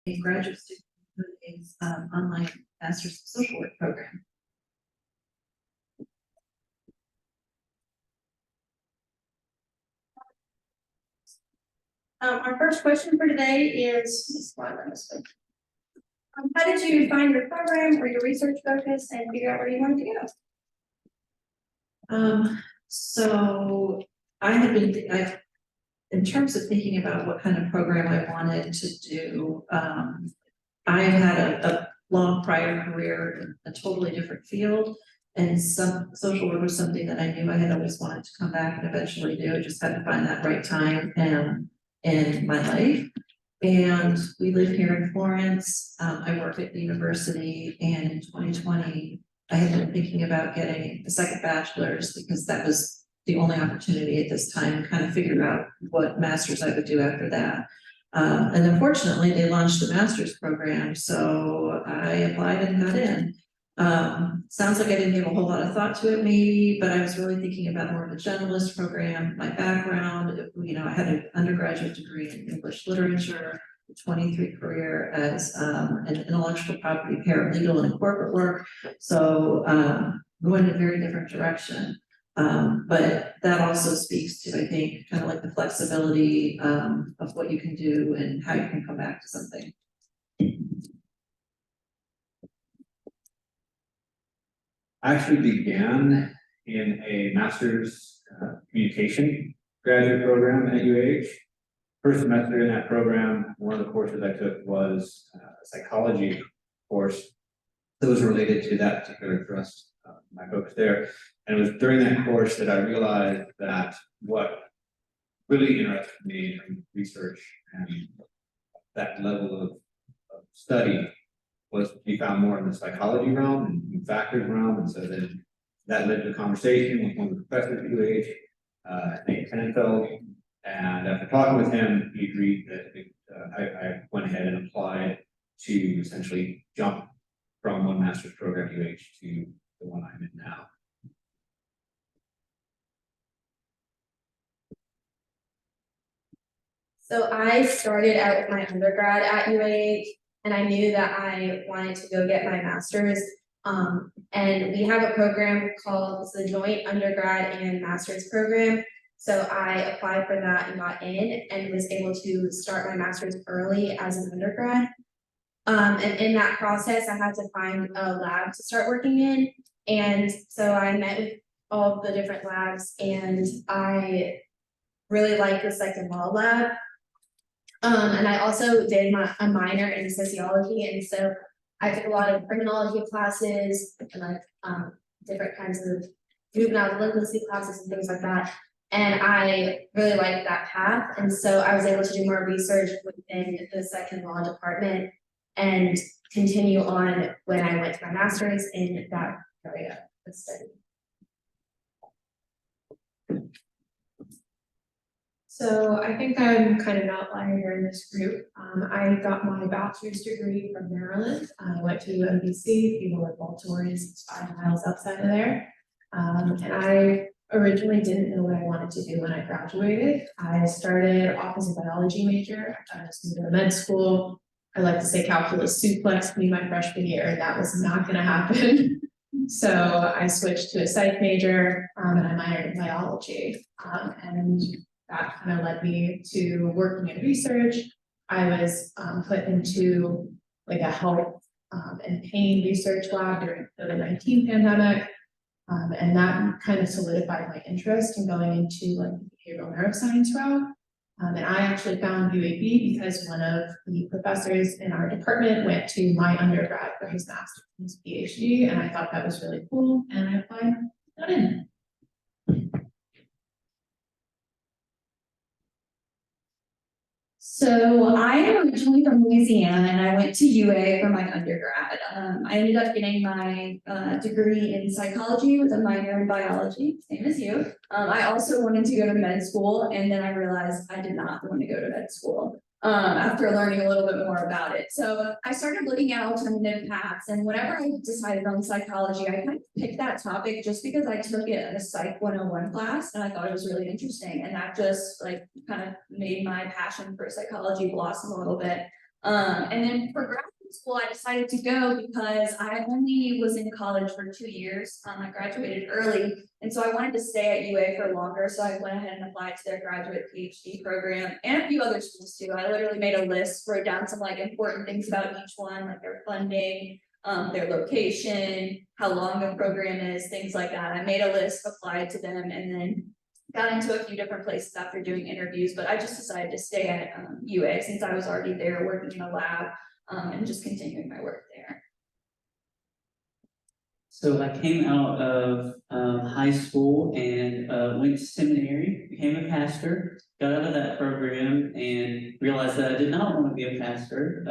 a graduate student who is online master's of social work program. Our first question for today is, how did you find your program or your research focus and figure out where you wanted to go? So I had been, in terms of thinking about what kind of program I wanted to do, I had a long prior career in a totally different field. And some social work was something that I knew I had always wanted to come back and eventually do. I just had to find that right time in my life. And we live here in Florence. I work at the university, and in 2020, I had been thinking about getting a second bachelor's because that was the only opportunity at this time to kind of figure out what master's I would do after that. And unfortunately, they launched a master's program, so I applied and got in. Sounds like I didn't give a whole lot of thought to it maybe, but I was really thinking about more of a generalist program. My background, you know, I had an undergraduate degree in English literature, 23 career as an intellectual property paralegal in corporate work. So going in a very different direction. But that also speaks to, I think, kind of like the flexibility of what you can do and how you can come back to something. I actually began in a master's communication graduate program at UAH. First semester in that program, one of the courses I took was a psychology course that was related to that particular thrust, my focus there. And it was during that course that I realized that what really interested me in research and that level of study was to be found more in the psychology realm and factors realm. And so then that led to a conversation with one of the professors at UAH, named Clincal. And after talking with him, he agreed that I went ahead and applied to essentially jump from one master's program at UAH to the one I'm in now. So I started out with my undergrad at UAH, and I knew that I wanted to go get my master's. And we have a program called the Joint Undergrad and Master's Program. So I applied for that and got in and was able to start my master's early as an undergrad. And in that process, I had to find a lab to start working in. And so I met with all of the different labs, and I really liked the second law lab. And I also did a minor in sociology, and so I took a lot of criminology classes and like different kinds of juvenile delinquency classes and things like that. And I really liked that path, and so I was able to do more research within the second law department and continue on when I went to my master's in that area of study. So I think I'm kind of an outlier here in this group. I got my bachelor's degree from Maryland. I went to UMBC. If you know where Baltimore is, it's 5 miles outside of there. And I originally didn't know what I wanted to do when I graduated. I started off as a biology major. I was going to go to med school. I like to say calculus suplexed me my freshman year, and that was not going to happen. So I switched to a psych major, and I minored in biology. And that kind of led me to working in research. I was put into like a health and pain research lab during the COVID-19 pandemic. And that kind of solidified my interest in going into like the behavioral neuroscience route. And I actually found UAB because one of the professors in our department went to my undergrad for his master's and his PhD, and I thought that was really cool, and I applied, got in. So I am originally from Louisiana, and I went to UA for my undergrad. I ended up getting my degree in psychology with a minor in biology, same as you. I also wanted to go to med school, and then I realized I did not want to go to med school after learning a little bit more about it. So I started looking at alternative paths, and whenever I decided on psychology, I kind of picked that topic just because I took it in a Psych 101 class, and I thought it was really interesting, and that just like kind of made my passion for psychology blossom a little bit. And then for graduate school, I decided to go because I only was in college for 2 years. I graduated early, and so I wanted to stay at UA for longer. So I went ahead and applied to their graduate PhD program and a few other schools too. I literally made a list, wrote down some like important things about each one, like their funding, their location, how long the program is, things like that. I made a list, applied to them, and then got into a few different places after doing interviews, but I just decided to stay at UA since I was already there working in a lab and just continuing my work there. So I came out of high school and went to seminary, became a pastor, got out of that program and realized that I did not want to be a pastor.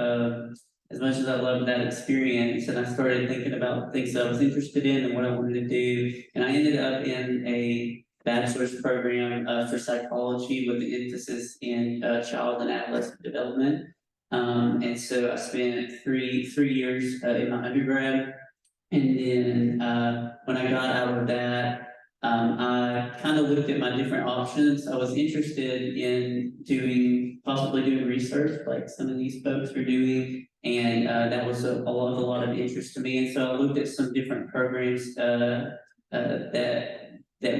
As much as I loved that experience, and I started thinking about things that I was interested in and what I wanted to do, and I ended up in a bachelor's program for psychology with an emphasis in child and adolescent development. And so I spent three years in my undergrad. And then when I got out of that, I kind of looked at my different options. I was interested in possibly doing research like some of these folks are doing. And that was a lot of interest to me. And so I looked at some different programs that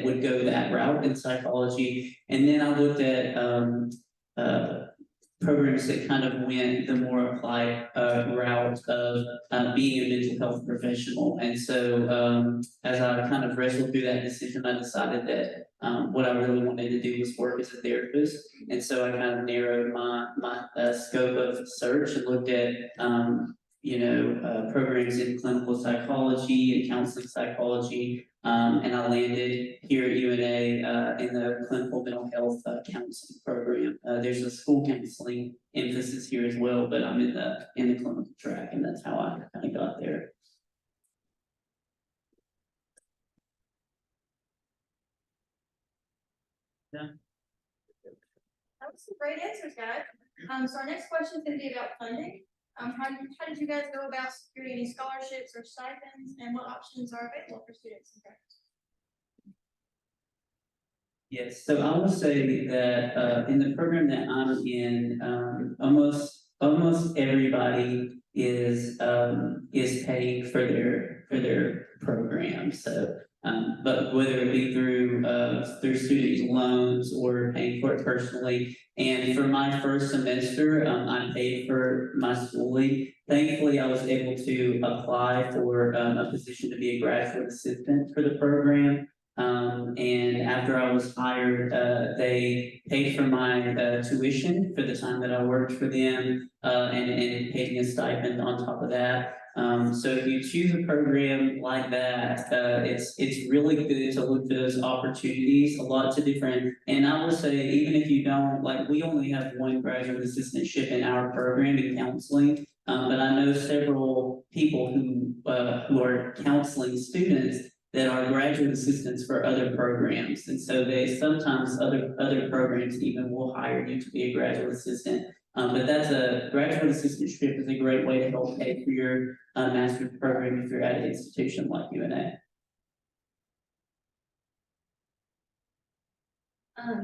would go that route in psychology. And then I looked at programs that kind of went the more applied route of being a mental health professional. And so as I kind of wrestled through that decision, I decided that what I really wanted to do was work as a therapist. And so I kind of narrowed my scope of search and looked at programs in clinical psychology and counseling psychology. And I landed here at UNA in the clinical mental health counseling program. There's a school counseling emphasis here as well, but I'm in the clinical track, and that's how I kind of got there. That was some great answers, guys. So our next question is going to be about funding. How did you guys go about securing any scholarships or stipends, and what options are available for students and parents? Yes, so I will say that in the program that I'm in, almost everybody is paying for their program. So, but whether it be through student loans or paying for it personally. And for my first semester, I paid for my schooling. Thankfully, I was able to apply for a position to be a graduate assistant for the program. And after I was hired, they paid for my tuition for the time that I worked for them, and paid me a stipend on top of that. So if you choose a program like that, it's really good to look for those opportunities, a lot to different. And I will say, even if you don't, like, we only have one graduate assistantship in our program in counseling, but I know several people who are counseling students that are graduate assistants for other programs. And so they sometimes other programs even will hire you to be a graduate assistant. But that's a graduate assistantship is a great way to help pay for your master's program if you're at an institution like UNA.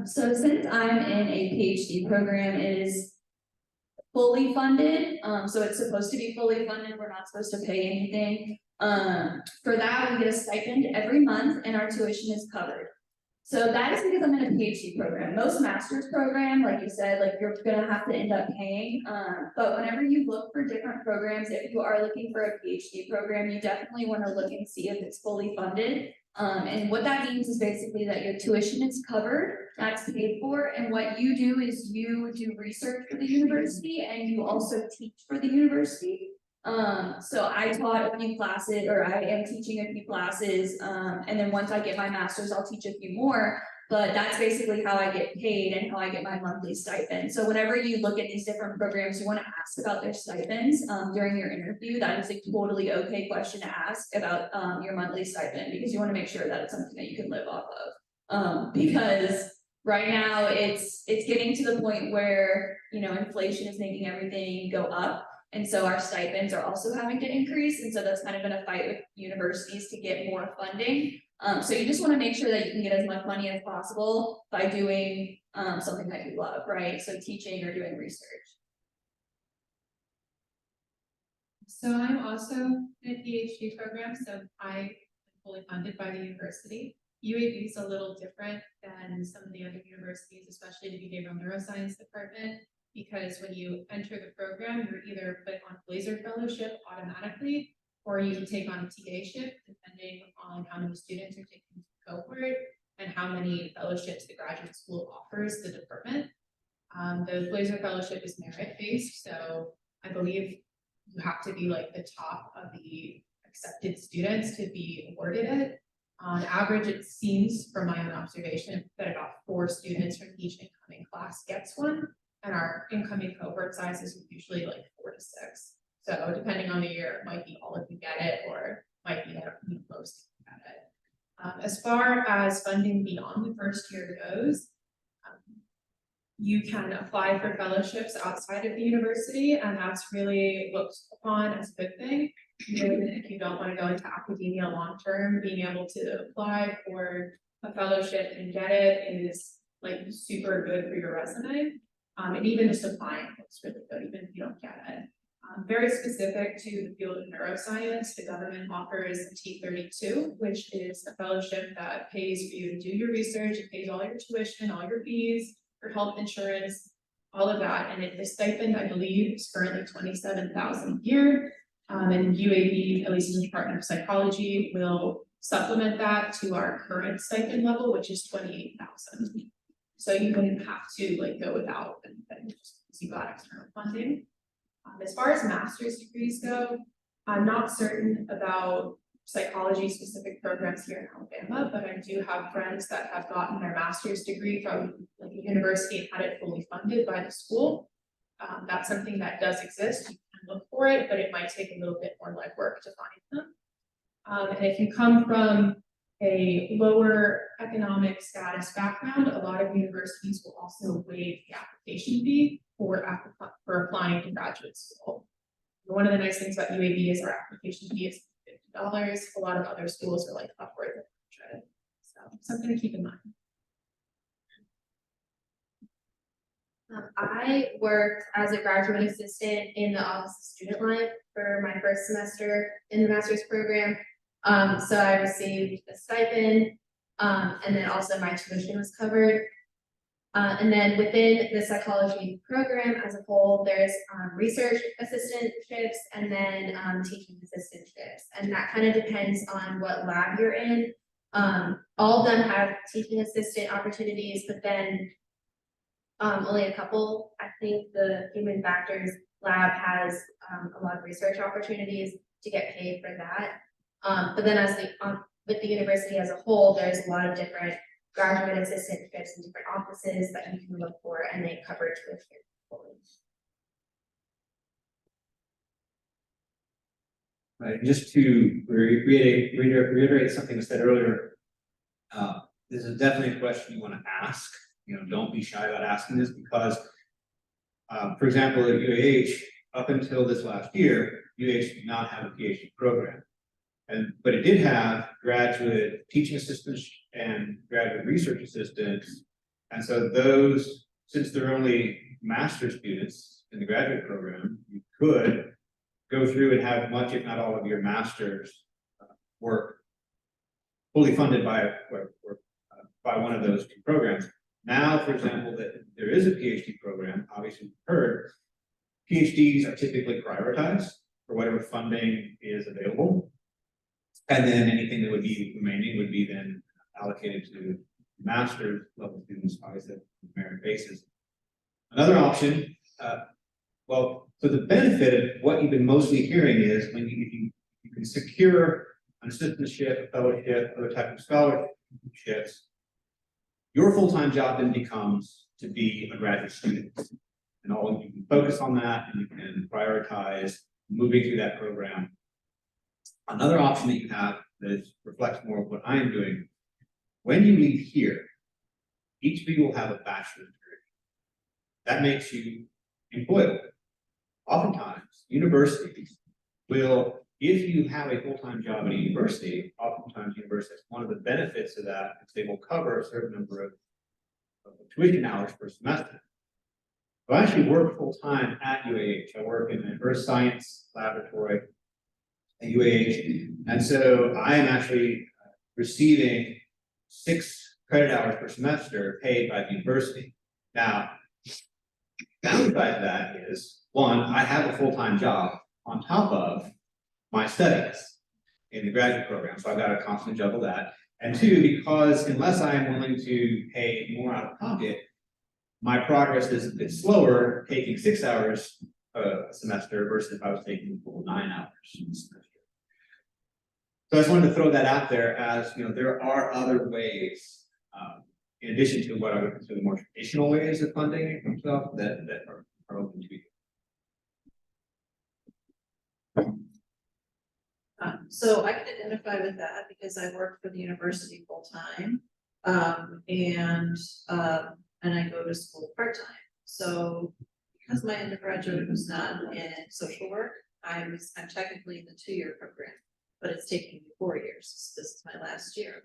So since I'm in a PhD program, it is fully funded. So it's supposed to be fully funded. We're not supposed to pay anything. For that, we get a stipend every month and our tuition is covered. So that is because I'm in a PhD program. Most master's program, like you said, like you're gonna have to end up paying. But whenever you look for different programs, if you are looking for a PhD program, you definitely want to look and see if it's fully funded. And what that means is basically that your tuition is covered, that's paid for, and what you do is you do research for the university and you also teach for the university. So I taught a few classes, or I am teaching a few classes, and then once I get my master's, I'll teach a few more. But that's basically how I get paid and how I get my monthly stipend. So whenever you look at these different programs, you want to ask about their stipends during your interview. That is a totally okay question to ask about your monthly stipend, because you want to make sure that it's something that you can live off of. Because right now it's getting to the point where, you know, inflation is making everything go up. And so our stipends are also having to increase. And so that's kind of been a fight with universities to get more funding. So you just want to make sure that you can get as much money as possible by doing something that you love, right? So teaching or doing research. So I'm also in a PhD program, so I'm fully funded by the university. UAB is a little different than some of the other universities, especially the behavioral neuroscience department, because when you enter the program, you're either put on Blazer Fellowship automatically, or you can take on a TA ship, depending on how many students are taking the cohort and how many fellowships the graduate school offers the department. The Blazer Fellowship is merit-based, so I believe you have to be like the top of the accepted students to be awarded it. On average, it seems from my own observation that about 4 students from each incoming class gets one, and our incoming cohort size is usually like 4 to 6. So depending on the year, it might be all of you get it, or might be at most get it. As far as funding beyond the first year goes, you can apply for fellowships outside of the university, and that's really looked upon as a good thing. Even if you don't want to go into academia long term, being able to apply for a fellowship and get it is like super good for your resume. And even just applying looks really good, even if you don't get it. Very specific to the field of neuroscience, the government offers a T32, which is a fellowship that pays for you to do your research. It pays all your tuition, all your fees, your health insurance, all of that. And the stipend, I believe, is currently $27,000 a year. And UAB, at least in the Department of Psychology, will supplement that to our current stipend level, which is $28,000. So you wouldn't have to like go without anything, just because you got external funding. As far as master's degrees go, I'm not certain about psychology specific programs here in Alabama, but I do have friends that have gotten their master's degree from like a university and had it fully funded by the school. That's something that does exist. You can look for it, but it might take a little bit more legwork to find them. And if you come from a lower economic status background, a lot of universities will also waive the application fee for applying to graduate school. One of the nice things about UAB is our application fee is $50. A lot of other schools are like upwards of $100. So something to keep in mind. I worked as a graduate assistant in the Office of Student Life for my first semester in the master's program. So I received a stipend, and then also my tuition was covered. And then within the psychology program as a whole, there's research assistantships and then teaching assistantships. And that kind of depends on what lab you're in. All of them have teaching assistant opportunities, but then only a couple. I think the human factors lab has a lot of research opportunities to get paid for that. But then as with the university as a whole, there's a lot of different graduate assistantships in different offices that you can look for, and they cover tuition fully. Right, just to reiterate something I said earlier, this is definitely a question you want to ask. You know, don't be shy about asking this because, for example, at UAH, up until this last year, UAH did not have a PhD program. But it did have graduate teaching assistants and graduate research assistants. And so those, since they're only master's students in the graduate program, you could go through and have much, if not all of your master's work fully funded by one of those 2 programs. Now, for example, that there is a PhD program, obviously you've heard, PhDs are typically prioritized for whatever funding is available. And then anything that would be remaining would be then allocated to master's level students, obviously on a merit basis. Another option, so the benefit of what you've been mostly hearing is when you can secure an assistantship, a fellowship, other type of scholarships, your full-time job then becomes to be a graduate student. And all you can focus on that and you can prioritize moving through that program. Another option that you have that reflects more of what I am doing, when you leave here, each of you will have a bachelor's degree. That makes you employable. Oftentimes, universities will, if you have a full-time job at a university, oftentimes universities, one of the benefits of that is they will cover a certain number of tuition hours per semester. I actually work full-time at UAH. I work in the earth science laboratory at UAH. And so I am actually receiving 6 credit hours per semester paid by the university. Now, downside to that is, one, I have a full-time job on top of my studies in the graduate program, so I've got to constantly juggle that. And two, because unless I am willing to pay more out of pocket, my progress is a bit slower taking 6 hours a semester versus if I was taking the full 9 hours a semester. So I just wanted to throw that out there as, there are other ways, in addition to what I would consider the more traditional ways of funding stuff that are open to you. So I can identify with that because I work for the university full-time. And I go to school part-time. So because my undergraduate was not in social work, I'm technically in the 2-year program, but it's taking me 4 years. This is my last year.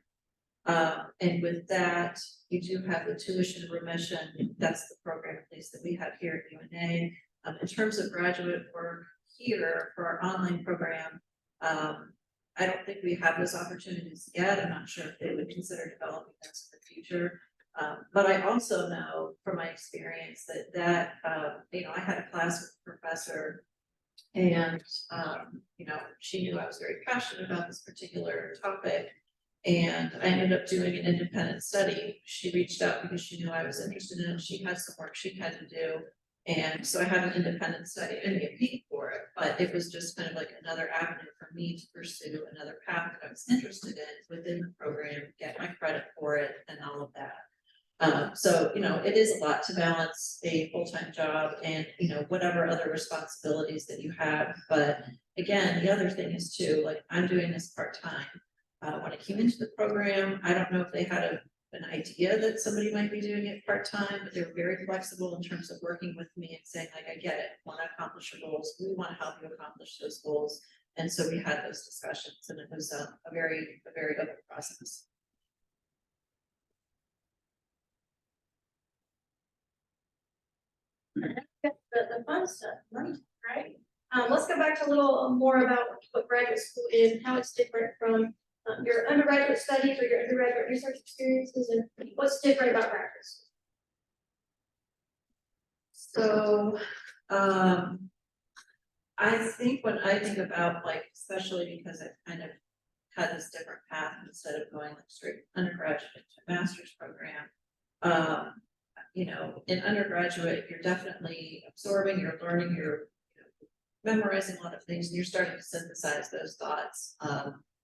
And with that, you do have the tuition remission. That's the program at least that we have here at UNA. In terms of graduate work here for our online program, I don't think we have those opportunities yet. I'm not sure if they would consider developing those in the future. But I also know from my experience that I had a class with a professor and, she knew I was very passionate about this particular topic. And I ended up doing an independent study. She reached out because she knew I was interested in it. She had some work she had to do. And so I had an independent study. I didn't get paid for it, but it was just kind of like another avenue for me to pursue another path that I was interested in within the program, get my credit for it and all of that. So, it is a lot to balance a full-time job and, whatever other responsibilities that you have. But again, the other thing is too, like I'm doing this part-time. When I came into the program, I don't know if they had an idea that somebody might be doing it part-time, but they were very flexible in terms of working with me and saying like, I get it, want to accomplish your goals. We want to help you accomplish those goals. And so we had those discussions and it was a very open process. The fun stuff, money, right? Let's go back to a little more about what graduate school is and how it's different from your undergraduate studies or your undergraduate research experiences, and what's different about graduate school. So, I think when I think about especially because I've kind of had this different path instead of going straight undergraduate to master's program, in undergraduate, you're definitely absorbing, you're learning, you're memorizing a lot of things, and you're starting to synthesize those thoughts,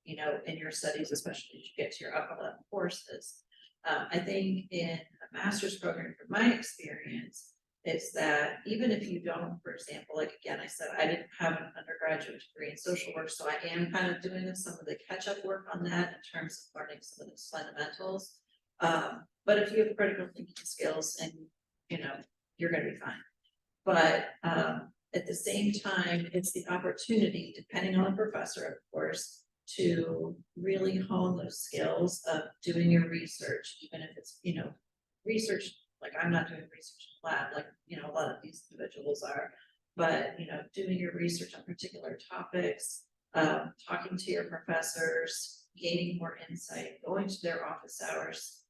in your studies, especially as you get to your upper level courses. I think in a master's program, from my experience, is that even if you don't, for example, again, I said I didn't have an undergraduate degree in social work, so I am kind of doing some of the catch-up work on that in terms of learning some of those fundamentals. But if you have critical thinking skills and, you're gonna be fine. But at the same time, it's the opportunity, depending on the professor, of course, to really hone those skills of doing your research, even if it's, research, like I'm not doing research in the lab, a lot of these individuals are, but, doing your research on particular topics, talking to your professors, gaining more insight, going to their office hours,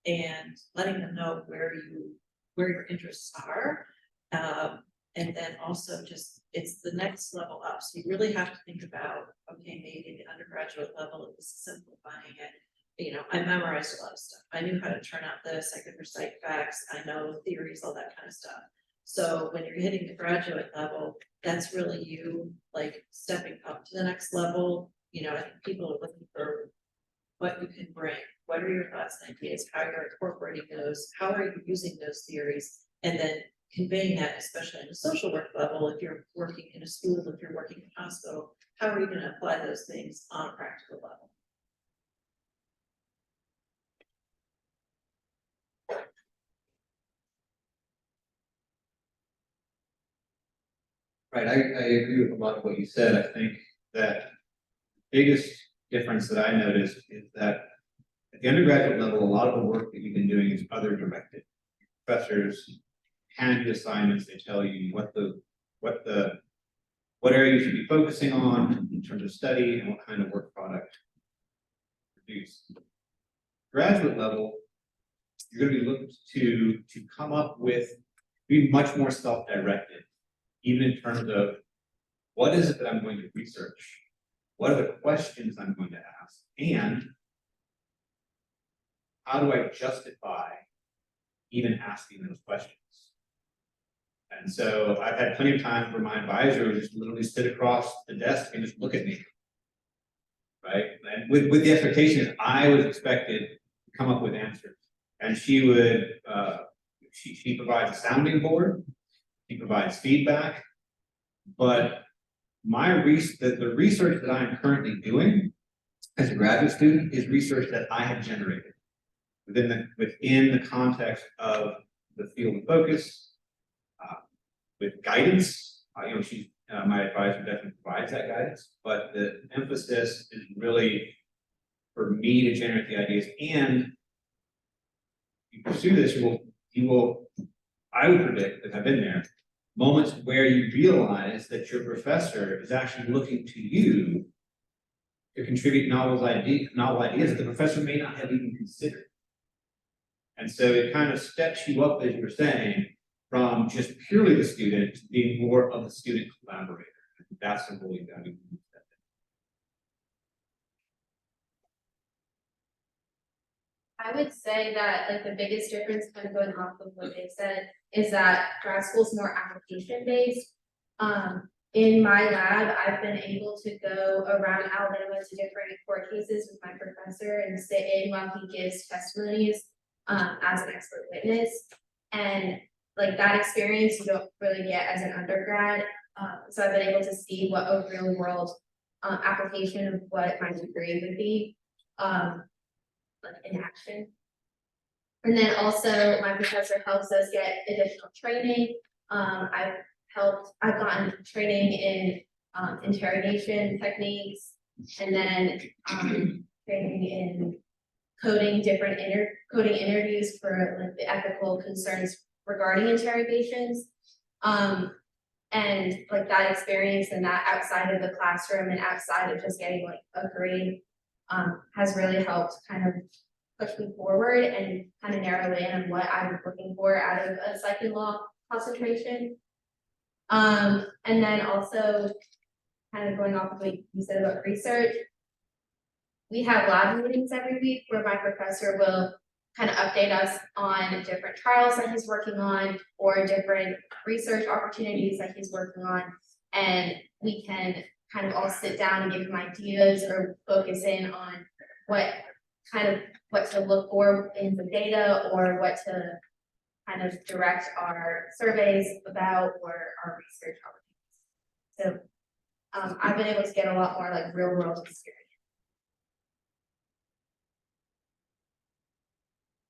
and letting them know where your interests are. And then also it's the next level up. So you really have to think about, okay, maybe the undergraduate level is simplifying it. I memorized a lot of stuff. I knew how to turn out this, I could recite facts, I know theories, all that kind of stuff. So when you're hitting the graduate level, that's really you stepping up to the next level. I think people are looking for what you can bring. What are your thoughts and ideas? How you're incorporating those? How are you using those theories? And then conveying that, especially at a social work level, if you're working in a school, if you're working in a hospital, how are you going to apply those things on a practical level? Right, I agree with a lot of what you said. I think that the biggest difference that I noticed is that at the undergraduate level, a lot of the work that you've been doing is other directed. Professors, hand you assignments, they tell you what area you should be focusing on in terms of study and what kind of work product to produce. Graduate level, you're going to be looking to come up with, be much more self-directed, even in terms of what is it that I'm going to research, what are the questions I'm going to ask, and how do I justify even asking those questions? And so I've had plenty of times where my advisor would just literally sit across the desk and just look at me. Right? And with the expectation that I was expected to come up with answers. And she would, she provides a sounding board, she provides feedback, but the research that I am currently doing as a graduate student is research that I have generated within the context of the field of focus, with guidance. My advisor definitely provides that guidance, but the emphasis is really for me to generate the ideas. And if you pursue this, you will, I would predict, if I've been there, moments where you realize that your professor is actually looking to you to contribute novel ideas that the professor may not have even considered. And so it kind of steps you up, as you were saying, from just purely the student to being more of the student collaborator. That's the role you got to be. I would say that like the biggest difference, kind of going off of what they said, is that grad school is more application based. In my lab, I've been able to go around Alabama to different court cases with my professor and sit in while he gives testimonies as an expert witness. And like that experience you don't really get as an undergrad. So I've been able to see what a real world application of what my degree would be. Like in action. And then also my professor helps us get additional training. I've gotten training in interrogation techniques, and then training in coding coding interviews for like the ethical concerns regarding interrogations. And like that experience and that outside of the classroom and outside of just getting like a grade has really helped kind of push me forward and kind of narrow in on what I was looking for out of a psych and law concentration. And then also kind of going off of what you said about research, we have lab meetings every week where my professor will kind of update us on different trials that he's working on or different research opportunities that he's working on. And we can kind of all sit down and give him ideas or focus in on what to look for in the data or what to kind of direct our surveys about or our research opportunities. So I've been able to get a lot more like real world experience.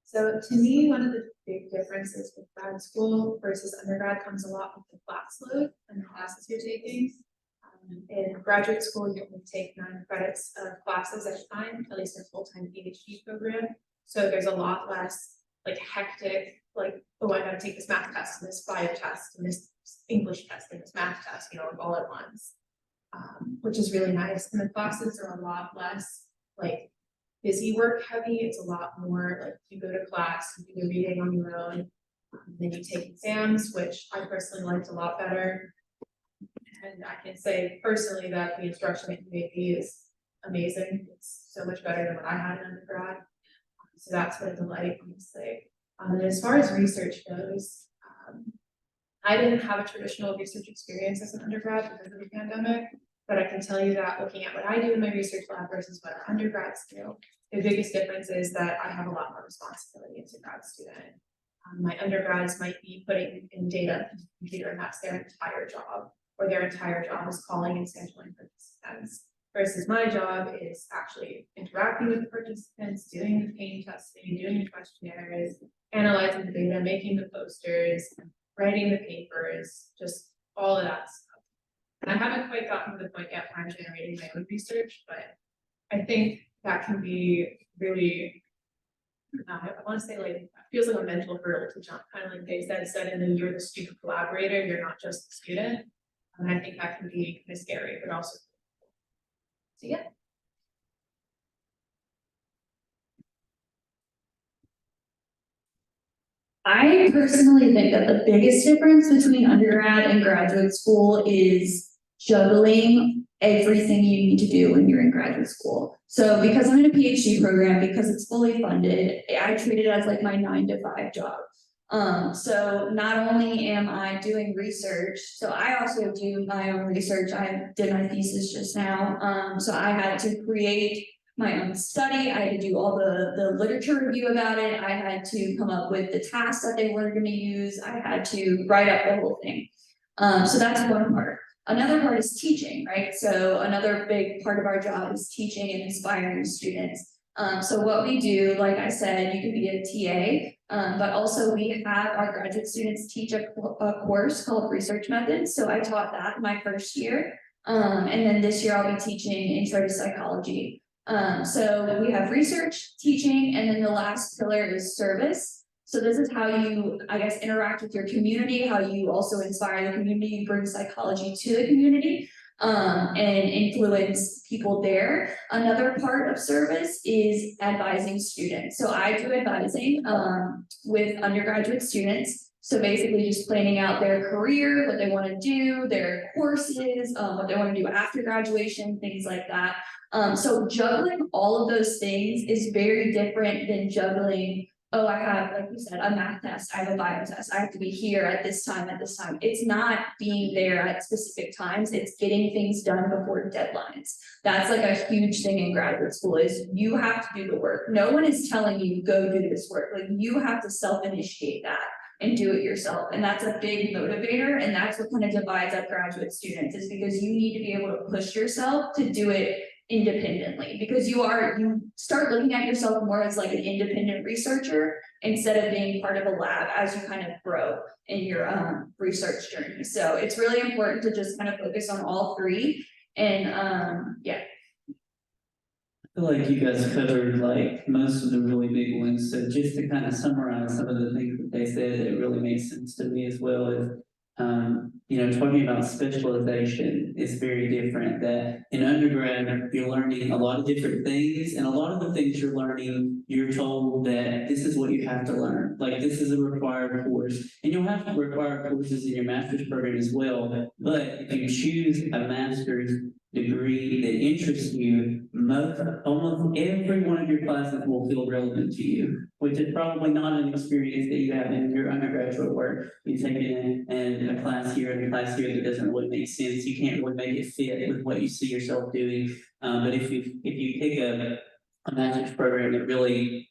So to me, one of the big differences with grad school versus undergrad comes a lot with the class load and the classes you're taking. In graduate school, you only take 9 credits of classes at a time, at least in a full-time PhD program. So there's a lot less like hectic, like, oh, I gotta take this math test and this bio test and this English test and this math test, you know, like all at once. Which is really nice. And the classes are a lot less like busy work heavy. It's a lot more like you go to class, you do your reading on your own, then you take exams, which I personally liked a lot better. And I can say personally that the instruction at UAB is amazing. It's so much better than what I had in undergrad. So that's been a delight, honestly. And as far as research goes, I didn't have a traditional research experience as an undergrad because of the pandemic, but I can tell you that looking at what I do in my research lab versus what our undergrads do, the biggest difference is that I have a lot more responsibility as a grad student. My undergrads might be putting in data into the computer and that's their entire job, or their entire job is calling and scheduling participants, versus my job is actually interacting with the participants, doing the pain testing, doing the questionnaires, analyzing the data, making the posters, writing the papers, just all of that stuff. And I haven't quite gotten to the point yet where I'm generating my own research, but I think that can be really I wanna say like, feels like a mental hurdle to jump, kind of like they said, and then you're the student collaborator, you're not just the student. And I think that can be kind of scary, but also. So yeah. I personally think that the biggest difference between undergrad and graduate school is juggling everything you need to do when you're in graduate school. So because I'm in a PhD program, because it's fully funded, I treat it as like my 9 to 5 job. So not only am I doing research, so I also do my own research. I did my thesis just now. So I had to create my own study. I had to do all the literature review about it. I had to come up with the tasks that they were going to use. I had to write up the whole thing. So that's one part. Another part is teaching, right? So another big part of our job is teaching and inspiring students. So what we do, like I said, you can be a TA, but also we have our graduate students teach a course called Research Methods. So I taught that my first year. And then this year I'll be teaching Intro to Psychology. So we have research, teaching, and then the last pillar is service. So this is how you, I guess, interact with your community, how you also inspire the community, you bring psychology to the community, and influence people there. Another part of service is advising students. So I do advising with undergraduate students. So basically just planning out their career, what they want to do, their courses, what they want to do after graduation, things like that. So juggling all of those things is very different than juggling, oh, I have, like you said, a math test, I have a bio test, I have to be here at this time, at this time. It's not being there at specific times, it's getting things done before deadlines. That's like a huge thing in graduate school is you have to do the work. No one is telling you, go do this work. Like you have to self-initiate that and do it yourself. And that's a big motivator. And that's what kind of divides up graduate students is because you need to be able to push yourself to do it independently because you start looking at yourself more as like an independent researcher instead of being part of a lab as you kind of grow in your research journey. So it's really important to just kind of focus on all three and yeah. I feel like you guys covered like most of the really big ones. So just to kind of summarize some of the things that they said that really makes sense to me as well is talking about specialization is very different. That in undergrad, you're learning a lot of different things, and a lot of the things you're learning, you're told that this is what you have to learn. Like this is a required course, and you'll have required courses in your master's program as well. But if you choose a master's degree that interests you, almost every one of your classes will feel relevant to you, which is probably not an experience that you have in your undergraduate work. You take it in a class here and a class here that doesn't really make sense. You can't really make it fit with what you see yourself doing. But if you take a master's program that really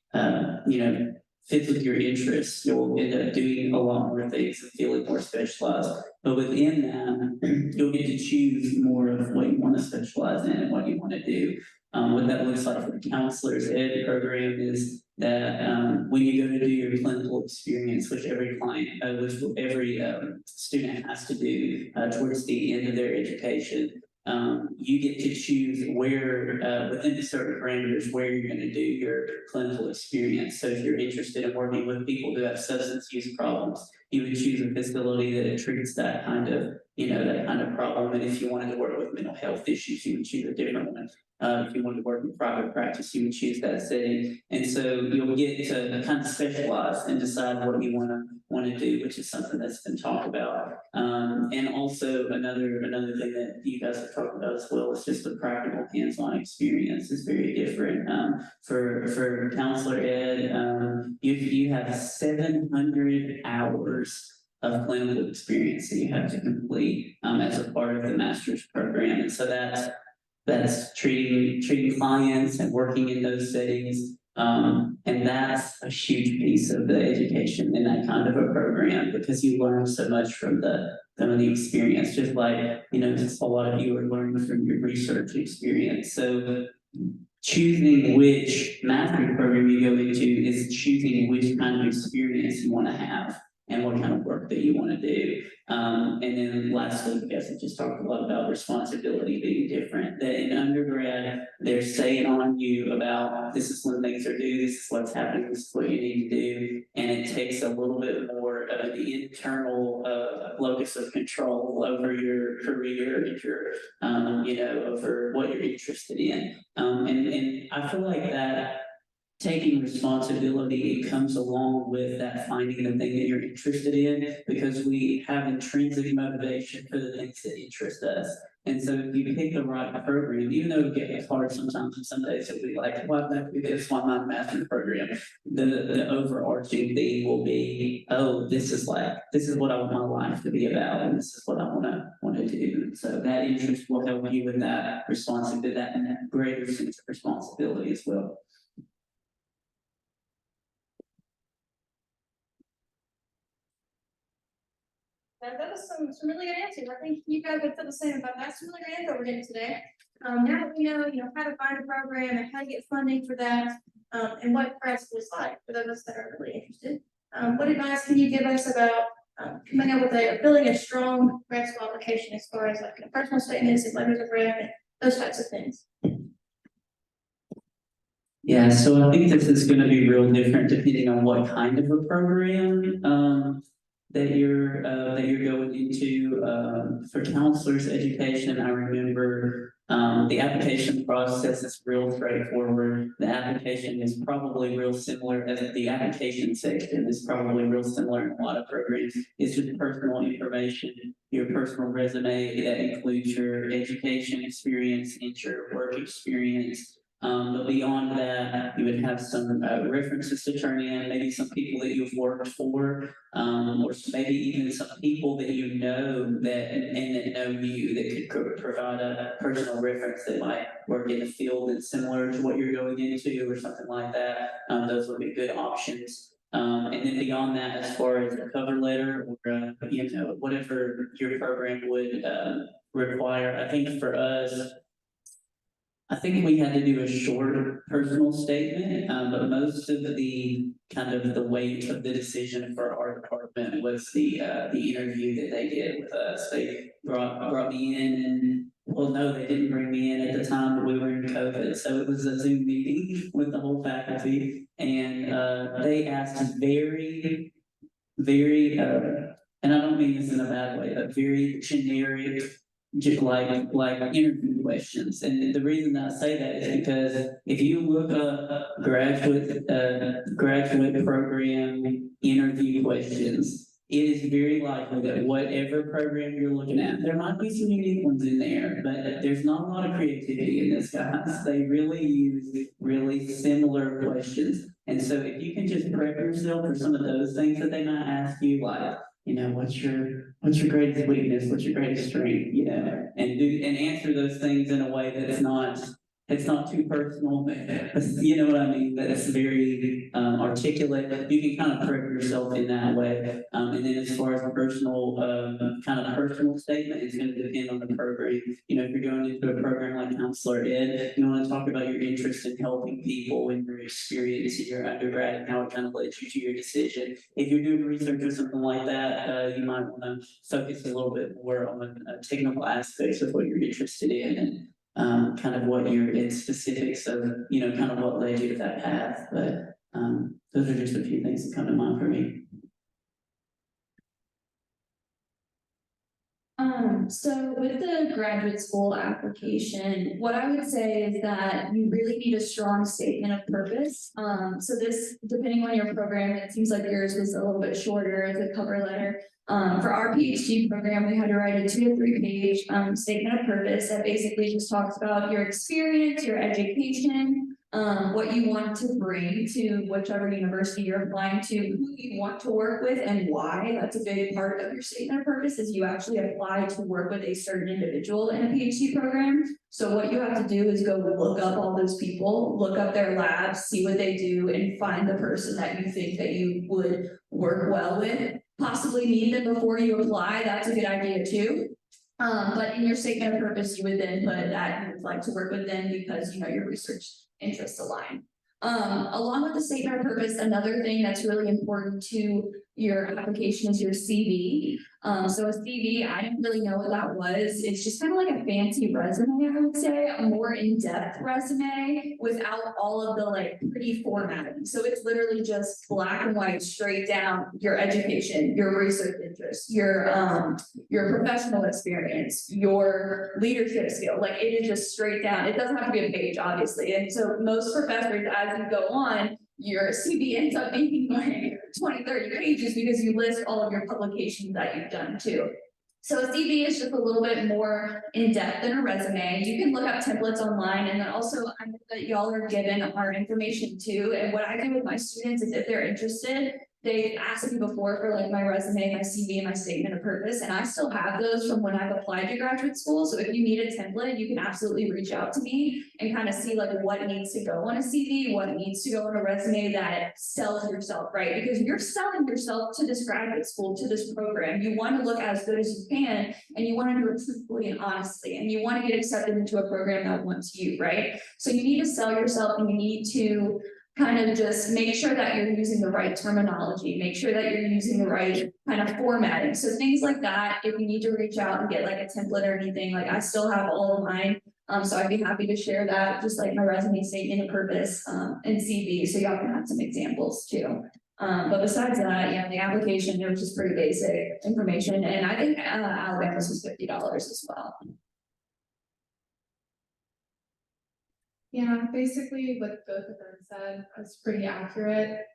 fits with your interests, you'll end up doing a lot more things and feeling more specialized. But within that, you'll get to choose more of what you want to specialize in and what you want to do. What that looks like for the counselor's ed program is that when you go to do your clinical experience, which every student has to do towards the end of their education, you get to choose where, within the certain parameters, where you're going to do your clinical experience. So if you're interested in working with people who have substance use problems, you would choose a facility that treats that kind of problem. And if you wanted to work with mental health issues, you would choose a different one. If you wanted to work in private practice, you would choose that setting. And so you'll get to kind of specialize and decide what you want to do, which is something that's been talked about. And also another thing that you guys have talked about as well is just the practical hands-on experience is very different. For counselor ed, you have 700 hours of clinical experience that you have to complete as a part of the master's program. And so that's treating clients and working in those settings. And that's a huge piece of the education in that kind of a program because you learn so much from some of the experience, just like, just a lot of you are learning from your research experience. So choosing which master's program you go into is choosing which kind of experience you want to have. and what kind of work that you want to do. And then lastly, I guess I just talked a lot about responsibility being different. That in undergrad, they're saying on you about this is when things are due, this is what's happening, this is what you need to do. And it takes a little bit more of the internal locus of control over your career and your, over what you're interested in. And I feel like that taking responsibility, it comes along with that finding the thing that you're interested in, because we have intrinsic motivation for the things that interest us. And so if you pick the right program, even though it gets hard sometimes, and some days it'll be like, why not do this, why not a master's program? The overarching theme will be, oh, this is what I want my life to be about, and this is what I want to do. So that interest will help you with that responsibility, that greater sense of responsibility as well. That was some really good answers. I think you guys would feel the same about that. Some really good answers we're getting today. Now that we know, how to find a program and how to get funding for that, and what grad school is like for those of us that are really interested. What advice can you give us about coming up with building a strong grad school application as far as like personal statements and letters of rec and those types of things? Yeah, so I think this is going to be real different depending on what kind of a program that you're going into. For counselors education, I remember the application process is real straightforward. The application is probably real similar, as the application section is probably real similar in a lot of programs. It's just personal information, your personal resume that includes your education experience and your work experience. But beyond that, you would have some references to turn in, maybe some people that you've worked for, or maybe even some people that you know that know you that could provide a personal reference that might work in the field that's similar to what you're going into or something like that. Those would be good options. And then beyond that, as far as a cover letter or whatever your program would require, I think for us, I think we had to do a short personal statement, but most of the kind of the weight of the decision for our department was the interview that they did with us. They brought me in, and well, no, they didn't bring me in at the time that we were in COVID, so it was a Zoom meeting with the whole faculty, and they asked very, very, and I don't mean this in a bad way, but very generic, just like interview questions. And the reason I say that is because if you look up graduate program interview questions, it is very likely that whatever program you're looking at, there might be some unique ones in there, but there's not a lot of creativity in this, guys. They really use really similar questions. And so if you can just prep yourself for some of those things that they might ask you, like, what's your greatest weakness? What's your greatest strength? And answer those things in a way that it's not too personal, but you know what I mean? That it's very articulate. You can kind of prep yourself in that way. And then as far as a personal statement, it's going to depend on the program. If you're going into a program like counselor ed, you want to talk about your interest in helping people and your experience in your undergrad and how it kind of led you to your decision. If you're doing research or something like that, you might want to focus a little bit more on technical aspects of what you're interested in and kind of what you're in specifics of, kind of what led you to that path. But those are just a few things that come to mind for me. So with the graduate school application, what I would say is that you really need a strong statement of purpose. So this, depending on your program, it seems like yours was a little bit shorter as a cover letter. For our PhD program, we had to write a 2 to 3 page statement of purpose that basically just talks about your experience, your education, what you want to bring to whichever university you're applying to, who you want to work with, and why. That's a big part of your statement of purpose, is you actually apply to work with a certain individual in a PhD program. So what you have to do is go look up all those people, look up their labs, see what they do, and find the person that you think that you would work well with. Possibly meet them before you apply. That's a good idea too. But in your statement of purpose, you would then put that you would like to work with them because your research interests align. Along with the statement of purpose, another thing that's really important to your application is your CV. So a CV, I didn't really know what that was. It's just kind of like a fancy resume, I would say, a more in-depth resume without all of the like pretty formatting. So it's literally just black and white, straight down your education, your research interests, your professional experience, your leadership skill. Like it is just straight down. It doesn't have to be a page, obviously. And so most professors, as you go on, your CV ends up being like 20, 30 pages because you list all of your publications that you've done too. So a CV is just a little bit more in depth than a resume. You can look up templates online, and then also I know that y'all are given our information too. And what I do with my students is if they're interested, they asked me before for like my resume, my CV, and my statement of purpose, and I still have those from when I've applied to graduate school. So if you need a template, you can absolutely reach out to me and kind of see like what needs to go on a CV, what needs to go on a resume that sells yourself, right? Because you're selling yourself to this graduate school, to this program. You want to look as good as you can, and you want to do it truthfully and honestly, and you want to get accepted into a program that wants you, right? So you need to sell yourself, and you need to kind of just make sure that you're using the right terminology, make sure that you're using the right kind of formatting. So things like that, if you need to reach out and get like a template or anything, like I still have all of mine. So I'd be happy to share that, just like my resume, statement of purpose, and CV, so y'all can have some examples too. But besides that, yeah, the application, it was just pretty basic information, and I think Alabama's was $50 as well. Yeah, basically what both of them said was pretty accurate.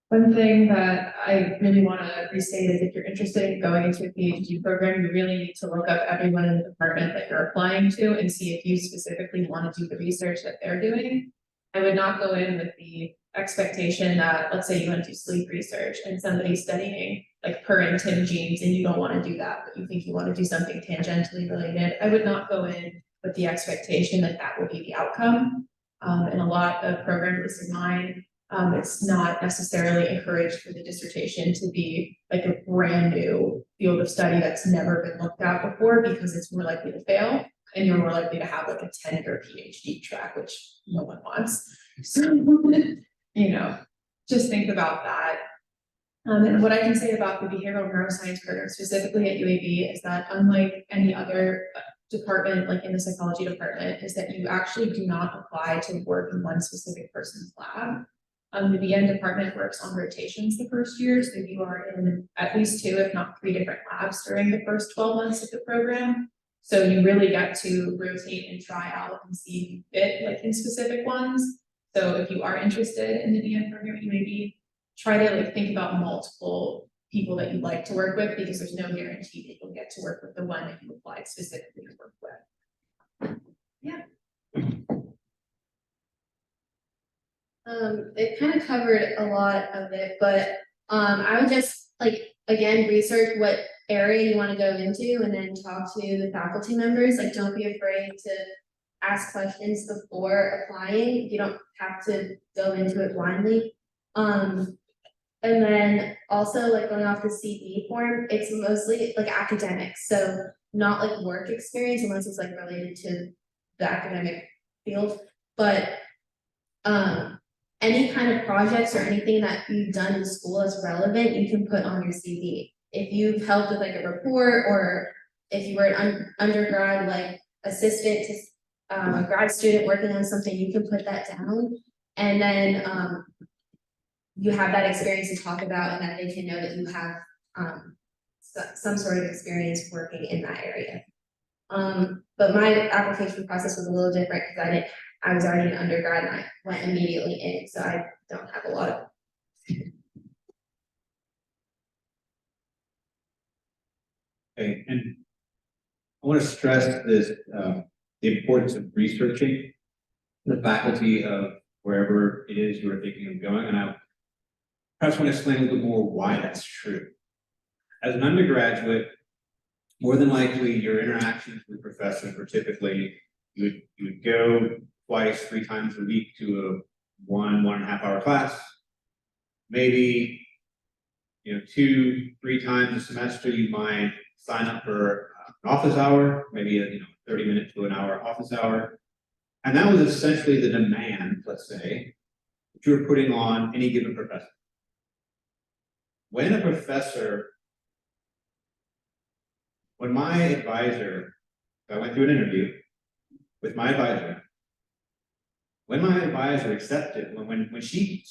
One thing that I really want to restate is if you're interested in going into a PhD program, you really need to look up everyone in the department that you're applying to and see if you specifically want to do the research that they're doing. I would not go in with the expectation that, let's say you want to do sleep research and somebody's studying like parentin genes and you don't want to do that, but you think you want to do something tangentially related. I would not go in with the expectation that that will be the outcome. And a lot of programs, at least in mine, it's not necessarily encouraged for the dissertation to be like a brand new field of study that's never been looked at before, because it's more likely to fail and you're more likely to have like a 10-year PhD track, which no one wants. So, you know, just think about that. And what I can say about the behavioral neuroscience program specifically at UAB is that unlike any other department, like in the psychology department, is that you actually do not apply to work in one specific person's lab. The BN department works on rotations the first year, so you are in at least 2, if not 3 different labs during the first 12 months of the program. So you really get to rotate and try out and see if you fit like in specific ones. So if you are interested in the BN program, you maybe try to like think about multiple people that you'd like to work with, because there's no guarantee that you'll get to work with the one that you applied specifically to work with. Yeah. It kind of covered a lot of it, but I would just like again research what area you want to go into and then talk to the faculty members. Like don't be afraid to ask questions before applying. You don't have to go into it blindly. And then also like going off the CV form, it's mostly like academics, so not like work experience unless it's like related to the academic field, but any kind of projects or anything that you've done in school is relevant, you can put on your CV. If you've helped with like a report, or if you were an undergrad like assistant to a grad student working on something, you can put that down, and then you have that experience to talk about, and that they can know that you have some sort of experience working in that area. But my application process was a little different because I was already an undergrad and I went immediately in, so I don't have a lot of. Okay, and I want to stress this, the importance of researching the faculty of wherever it is you are thinking of going, and I perhaps want to explain a little bit more why that's true. As an undergraduate, more than likely your interactions with professors were typically you would go twice, 3 times a week to a 1.5 hour class. Maybe 2, 3 times a semester you might sign up for an office hour, maybe a 30-minute to an hour office hour. And that was essentially the demand, let's say, that you were putting on any given professor. when a professor, when my advisor, I went through an interview with my advisor. When my advisor accepted, when she,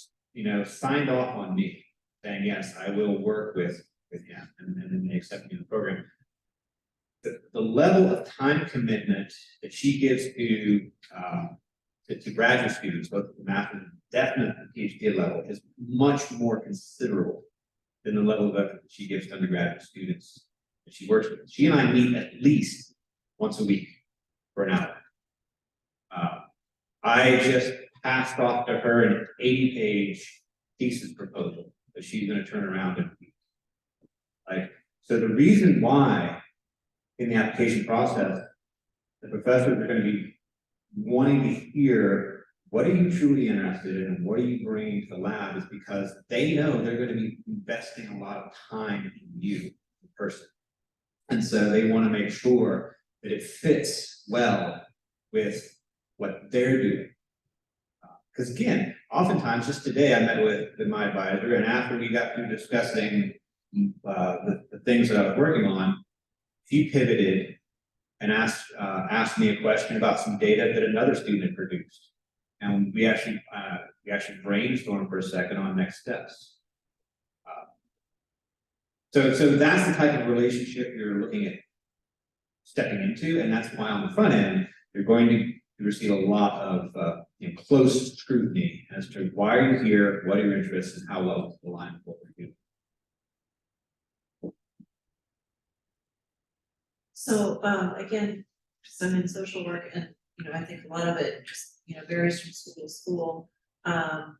signed off on me, saying, yes, I will work with him, and then they accepted me in the program. The level of time commitment that she gives to graduate students, both the math and definite PhD level, is much more considerable than the level of effort that she gives to undergraduate students that she works with. She and I meet at least once a week for an hour. I just passed off to her an 80-page thesis proposal that she's going to turn around and so the reason why in the application process the professors are going to be wanting to hear what are you truly interested in and what are you bringing to the lab is because they know they're going to be investing a lot of time in you, the person. And so they want to make sure that it fits well with what they're doing. Because again, oftentimes, just today I met with my advisor, and after we got through discussing the things that I was working on, he pivoted and asked me a question about some data that another student had produced. And we actually brainstormed for a second on next steps. So that's the type of relationship you're looking at stepping into, and that's why on the front end, you're going to receive a lot of close scrutiny as to why are you here, what are your interests, and how well it's aligned with what we're doing. So, again, just I'm in social work and, I think a lot of it just, varies from school to school. I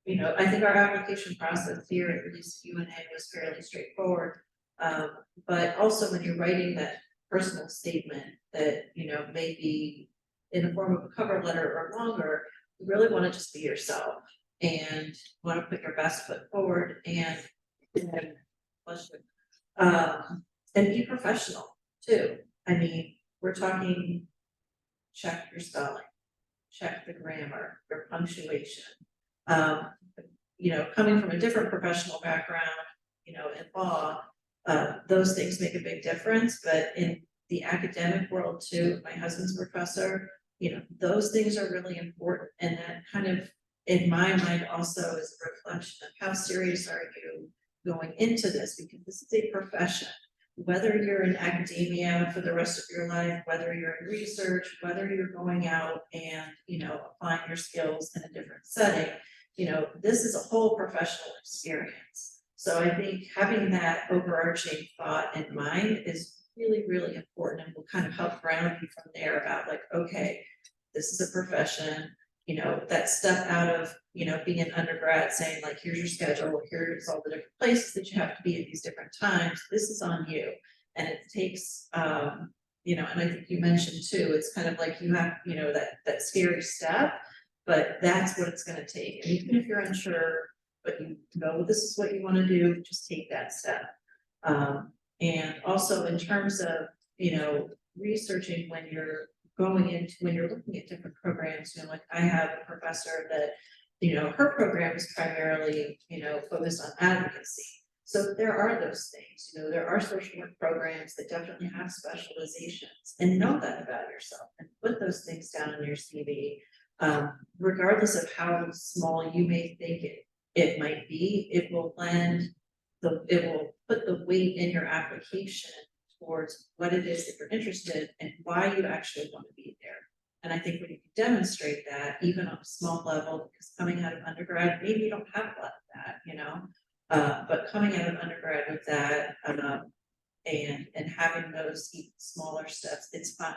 think our application process here at least UNA was fairly straightforward. But also when you're writing that personal statement that, may be in the form of a cover letter or longer, you really want to just be yourself and want to put your best foot forward and be professional too. I mean, we're talking check your spelling, check the grammar, your punctuation. Coming from a different professional background, in law, those things make a big difference, but in the academic world too, my husband's a professor, those things are really important. And that kind of, in my mind, also is a reflection of how serious are you going into this, because this is a profession. Whether you're in academia for the rest of your life, whether you're in research, whether you're going out and, applying your skills in a different setting, this is a whole professional experience. So I think having that overarching thought in mind is really, really important and will kind of help ground you from there about like, okay, this is a profession, that step out of, being an undergrad saying like, here's your schedule, here's all the different places that you have to be at these different times. This is on you. And it takes, and I think you mentioned too, it's kind of like you have, that scary step, but that's what it's going to take. And even if you're unsure, but this is what you want to do, just take that step. And also in terms of, researching when you're looking at different programs, like I have a professor that, her program is primarily, focused on advocacy. So there are those things, there are social work programs that definitely have specializations, and know that about yourself and put those things down in your CV. Regardless of how small you may think it might be, it will put the weight in your application towards what it is that you're interested in and why you actually want to be there. And I think when you can demonstrate that, even on a small level, because coming out of undergrad, maybe you don't have a lot of that, but coming out of undergrad with that, and having those even smaller steps, it's fine,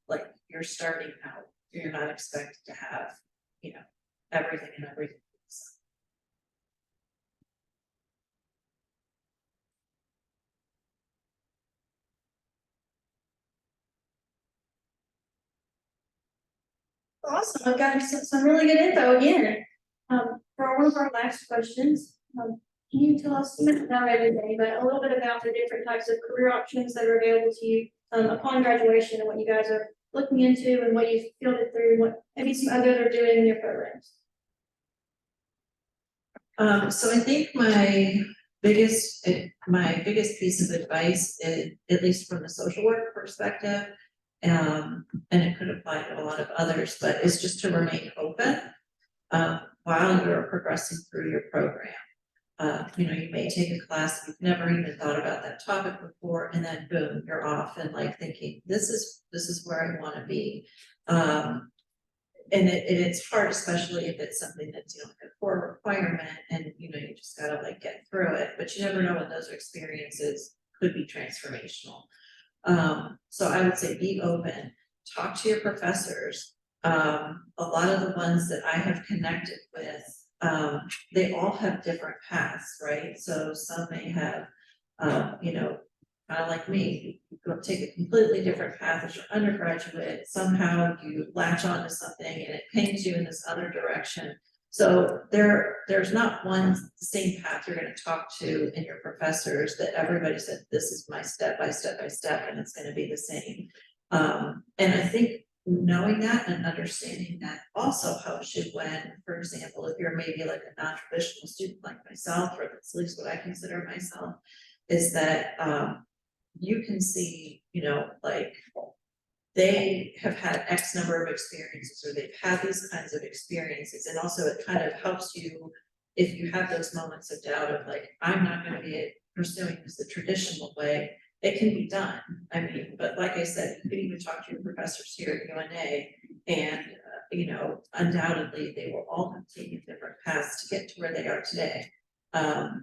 like you're starting out, you're not expected to have, everything and everything. So. Awesome, I've got some really good info again. For one of our last questions, can you tell us, not everything, but a little bit about the different types of career options that are available to you upon graduation and what you guys are looking into and what you've filtered through, what maybe some others are doing in your programs? So I think my my biggest piece of advice, at least from the social work perspective, and it could apply to a lot of others, but is just to remain open while you're progressing through your program. You know, you may take a class, you've never even thought about that topic before, and then boom, you're off and like thinking, this is where I want to be. And it's hard, especially if it's something that's, you know, like a core requirement and, you know, you just gotta like get through it, but you never know when those experiences could be transformational. So I would say be open, talk to your professors. A lot of the ones that I have connected with, they all have different paths, right? So some may have, you know, kind of like me, you go take a completely different path as your undergraduate, somehow you latch onto something and it pings you in this other direction. So there's not one same path you're gonna talk to in your professors that everybody said, this is my step by step by step, and it's gonna be the same. And I think knowing that and understanding that also helps you when, for example, if you're maybe like a non-traditional student like myself, or that's at least what I consider myself, is that you can see, you know, like they have had X number of experiences, or they've had these kinds of experiences, and also it kind of helps you if you have those moments of doubt of like, I'm not going to be pursuing this the traditional way. It can be done. I mean, but like I said, you could even talk to your professors here at UNA, and you know, undoubtedly they will all have taken different paths to get to where they are today.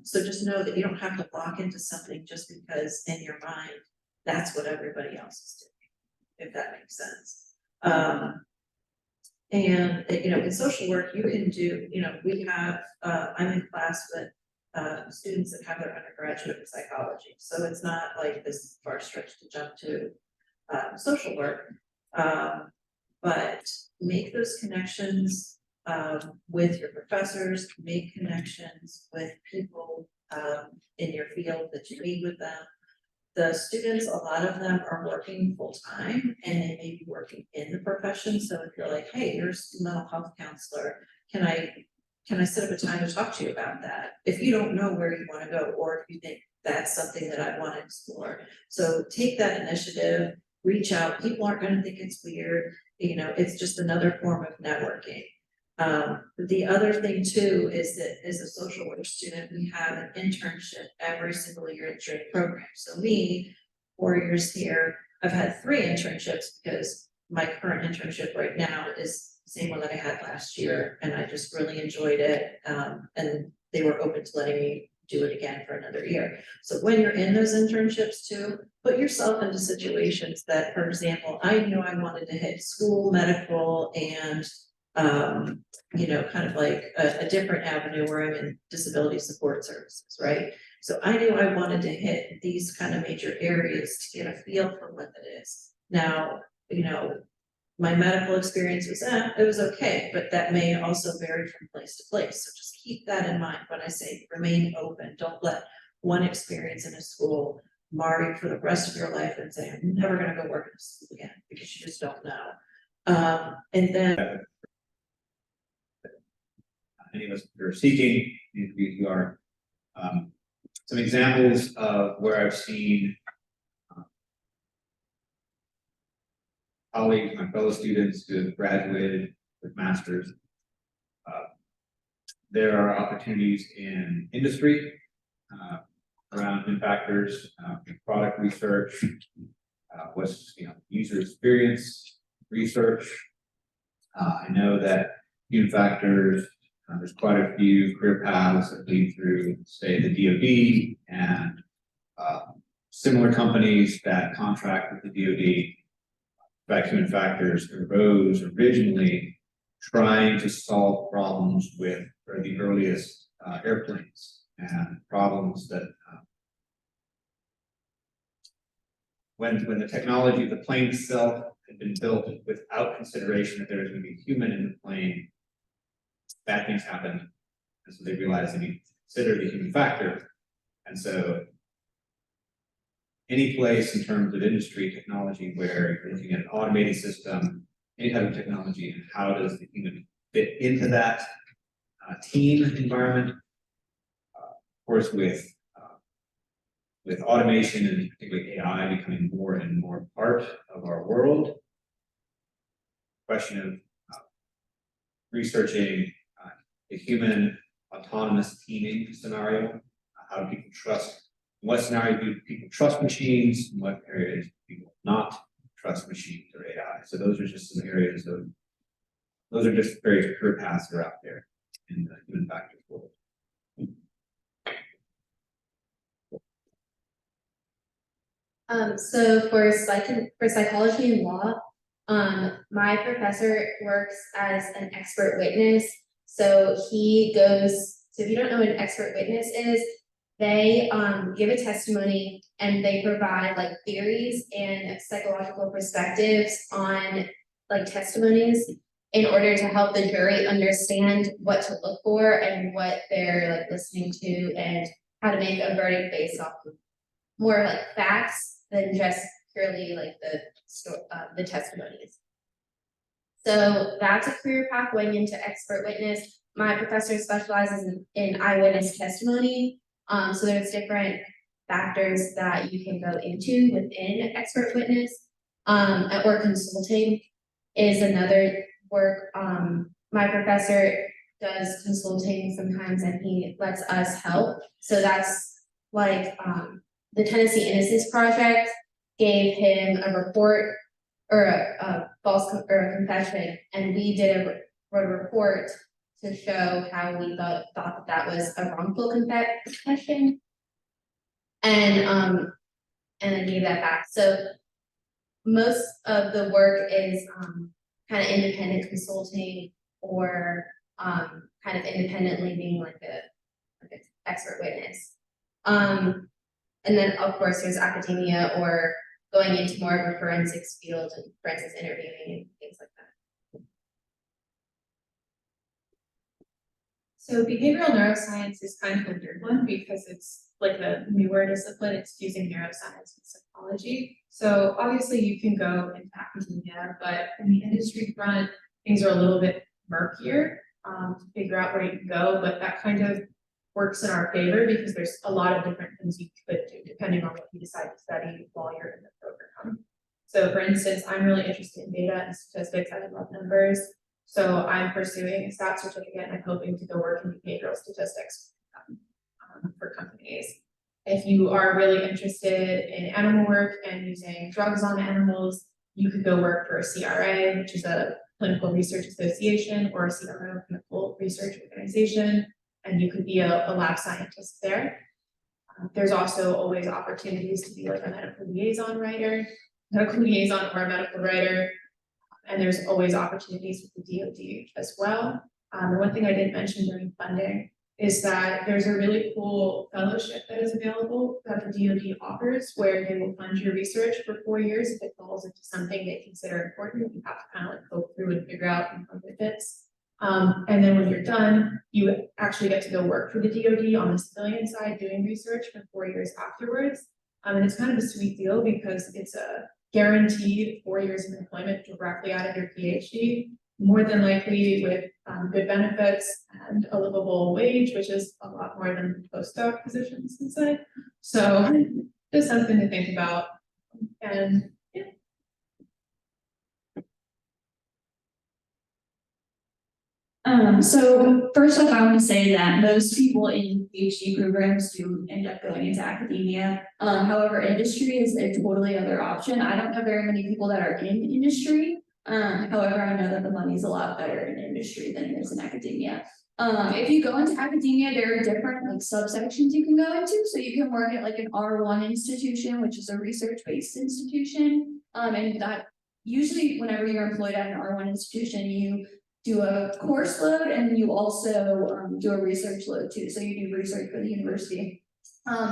So just know that you don't have to lock into something just because in your mind, that's what everybody else is doing, if that makes sense. And you know, in social work, you can do, you know, we have, I'm in class with students that have their undergraduate in psychology. So it's not like this far stretch to jump to social work, but make those connections with your professors, make connections with people in your field that you meet with them. The students, a lot of them are working full time and they may be working in the profession. So if you're like, hey, you're a mental health counselor, can I set up a time to talk to you about that? If you don't know where you want to go, or if you think that's something that I want to explore. So take that initiative, reach out. People aren't going to think it's weird. You know, it's just another form of networking. The other thing too is that as a social work student, we have an internship every single year at the program. So me, 4 years here, I've had 3 internships because my current internship right now is the same one that I had last year, and I just really enjoyed it. And they were open to letting me do it again for another year. So when you're in those internships too, put yourself into situations that, for example, I knew I wanted to hit school, medical, and you know, kind of like a different avenue where I'm in disability support services, right? So I knew I wanted to hit these kind of major areas to get a feel for what that is. Now, you know, my medical experience was, it was okay, but that may also vary from place to place. So just keep that in mind when I say remain open. Don't let one experience in a school mar you for the rest of your life and say, I'm never going to go work in a school again, because you just don't know. And then any of us who are seeking, if you are, some examples of where I've seen colleagues, my fellow students who have graduated with masters. There are opportunities in industry around impact factors, product research, what's, you know, user experience research. I know that human factors, there's quite a few career paths that lead through, say, the DoD and similar companies that contract with the DoD. In fact, human factors arose originally trying to solve problems with the earliest airplanes, and problems that when the technology of the plane itself had been built without consideration that there was going to be a human in the plane, bad things happened, and so they realized they need to consider the human factor. And so any place in terms of industry technology where you're looking at an automated system, any type of technology, and how does the human fit into that team environment, of course, with with automation and particularly AI becoming more and more part of our world, question of researching a human autonomous teaming scenario. How do people trust? In what scenario do people trust machines? In what areas do people not trust machines or AI? So those are just some areas of, those are just various career paths that are out there in the human factors world. So for psychology and law, my professor works as an expert witness. So he goes, so if you don't know what an expert witness is, they give a testimony and they provide like theories and psychological perspectives on like testimonies in order to help the jury understand what to look for and what they're like listening to and how to make a verdict based off of more like facts than just purely like the testimonies. So that's a career path going into expert witness. My professor specializes in eyewitness testimony. So there's different factors that you can go into within expert witness. Or consulting is another work. My professor does consulting sometimes and he lets us help. So that's like the Tennessee Innocence Project gave him a report or a confession, and we did a report to show how we thought that was a wrongful confession, and then gave that back. So most of the work is kind of independent consulting or kind of independently being like an expert witness. And then of course there's academia or going into more of a forensics field and forensics interviewing and things like that. So behavioral neuroscience is kind of a weird one because it's like a newer discipline. It's using neuroscience and psychology. So obviously you can go into academia, but in the industry front, things are a little bit murkier to figure out where you can go, but that kind of works in our favor because there's a lot of different things you could do depending on what you decide to study while you're in the program. So for instance, I'm really interested in data and statistics. I love numbers. So I'm pursuing a stat certificate and I'm hoping to go work in behavioral statistics for companies. If you are really interested in animal work and using drugs on animals, you could go work for a CRA, which is a clinical research association, or a CRO, clinical research organization, and you could be a lab scientist there. There's also always opportunities to be like a medical liaison or a medical writer. And there's always opportunities with the DoD as well. The one thing I didn't mention during funding is that there's a really cool fellowship that is available that the DoD offers where they will fund your research for 4 years if it falls into something they consider important. You have to kind of like go through and figure out and fund if it's. And then when you're done, you actually get to go work for the DoD on the civilian side doing research for 4 years afterwards. And it's kind of a sweet deal because it's a guaranteed 4 years of employment directly out of your PhD, more than likely with good benefits and a livable wage, which is a lot more than postdoc positions inside. So just something to think about. And yeah. So first off, I want to say that most people in PhD programs do end up going into academia. However, industry is a totally other option. I don't know very many people that are in industry. However, I know that the money is a lot better in industry than it is in academia. If you go into academia, there are different like subsections you can go into. So you can work at like an R1 institution, which is a research-based institution. And that usually whenever you're employed at an R1 institution, you do a course load and you also do a research load too. So you do research for the university.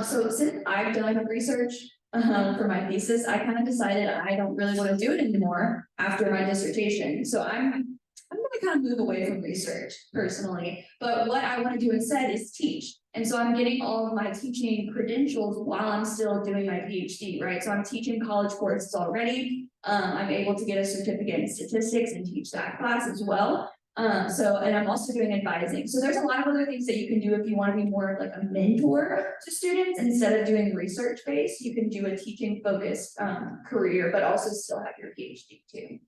So since I've done research for my thesis, I kind of decided I don't really want to do it anymore after my dissertation. So I'm going to kind of move away from research personally, but what I want to do instead is teach. And so I'm getting all of my teaching credentials while I'm still doing my PhD, right? So I'm teaching college courses already. I'm able to get a certificate in statistics and teach that class as well. And I'm also doing advising. So there's a lot of other things that you can do if you want to be more of like a mentor to students instead of doing research based. You can do a teaching focused career, but also still have your PhD too.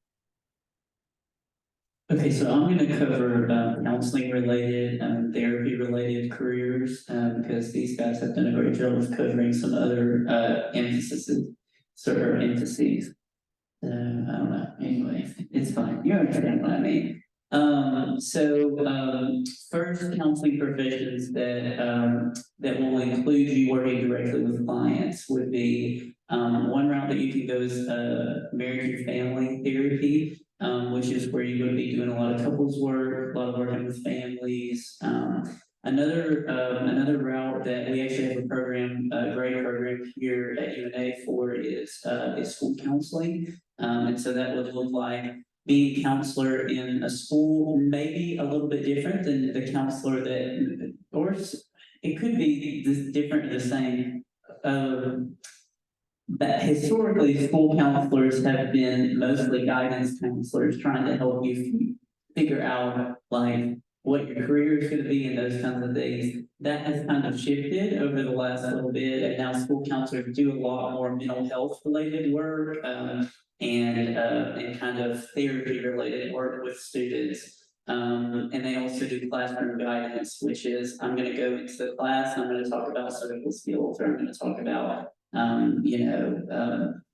Okay, so I'm gonna cover counseling related, therapy related careers, because these guys have done a great job of covering some other emphases. I don't know, anyway, it's fine, you understand what I mean. First, counseling professions that will include you working directly with clients would be one route that you can go is marriage and family therapy, which is where you would be doing a lot of couples work, a lot of working with families. Another route that we actually have a program, a great program here at UNA for is school counseling. And so that would look like being a counselor in a school, maybe a little bit different than the counselor that, or it could be different or the same. But historically, school counselors have been mostly guidance counselors trying to help you figure out like what your career is going to be and those kinds of things. That has kind of shifted over the last little bit, and now school counselors do a lot more mental health related work and kind of therapy related work with students. And they also do classroom guidance, which is I'm going to go into the class, I'm going to talk about social skills, or I'm going to talk about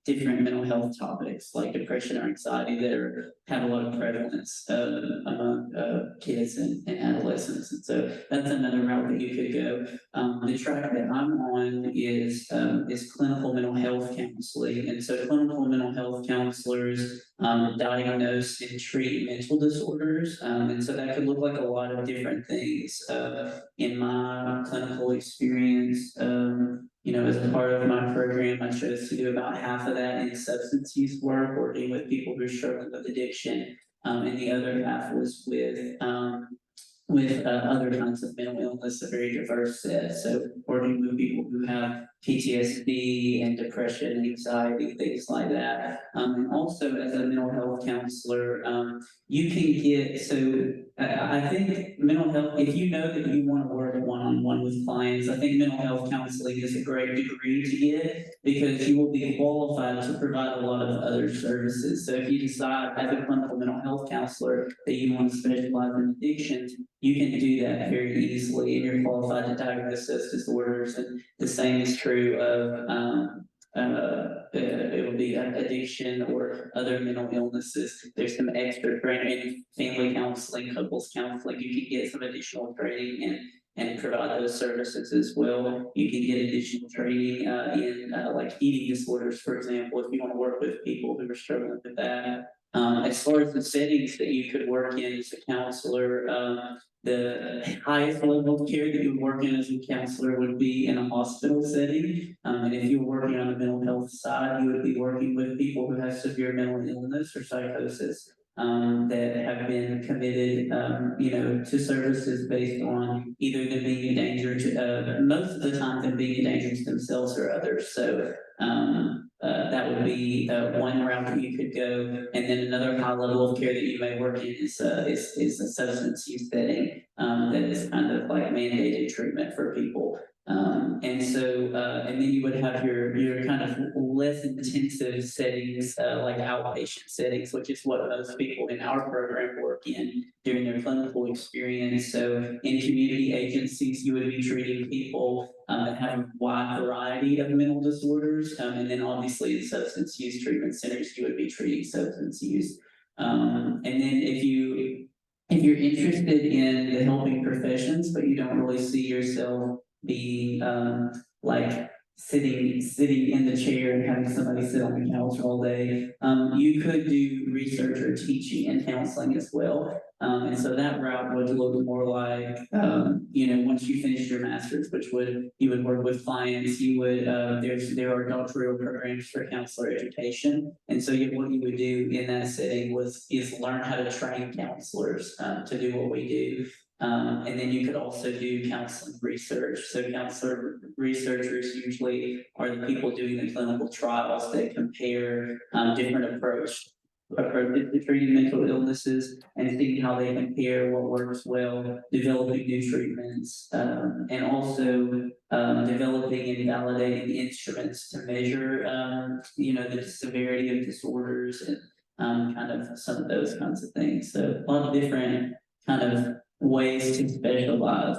different mental health topics like depression or anxiety that have a lot of prevalence among kids and adolescents. And so that's another route that you could go. The track that I'm on is clinical mental health counseling. And so clinical mental health counselors diagnose and treat mental disorders. And so that could look like a lot of different things. In my clinical experience, as a part of my program, I chose to do about half of that in substance use work, working with people who are struggling with addiction, and the other half was with other kinds of mental illness, a very diverse set. So working with people who have PTSD and depression, anxiety, things like that. And also as a mental health counselor, you can get, I think mental health, if you know that you want to work one-on-one with clients, I think mental health counseling is a great degree to get because you will be qualified to provide a lot of other services. So if you decide as a clinical mental health counselor that you want to specialize in addictions, you can do that very easily and you're qualified to diagnose those disorders. And the same is true of it would be addiction or other mental illnesses. There's some extra training, family counseling, couples counseling. You can get some additional training and provide those services as well. You can get additional training in like eating disorders, for example, if you want to work with people who are struggling with that. As far as the settings that you could work in as a counselor, the highest level of care that you would work in as a counselor would be in a hospital setting. And if you're working on the mental health side, you would be working with people who have severe mental illness or psychosis that have been committed, to services based on either them being a danger to, most of the time, them being a danger to themselves or others. So that would be one route that you could go, and then another high level of care that you may work in is a substance use setting that is kind of like mandated treatment for people. And then you would have your kind of less intensive settings, like outpatient settings, which is what most people in our program work in during their clinical experience. So in community agencies, you would be treating people that have a wide variety of mental disorders. And then obviously in substance use treatment centers, you would be treating substance use. And then if you're interested in the helping professions, but you don't really see yourself be like sitting in the chair and having somebody sit on the couch all day. You could do research or teaching and counseling as well. And so that route would look more like, once you finish your master's, you would work with clients, you would, there are doctoral programs for counselor education. And so what you would do in that setting is learn how to train counselors to do what we do. And then you could also do counseling research. So counselor researchers usually are the people doing the clinical trials that compare different approaches to treating mental illnesses and seeing how they compare what works well, developing new treatments, and also developing and validating instruments to measure, the severity of disorders and kind of some of those kinds of things. So a lot of different kind of ways to specialize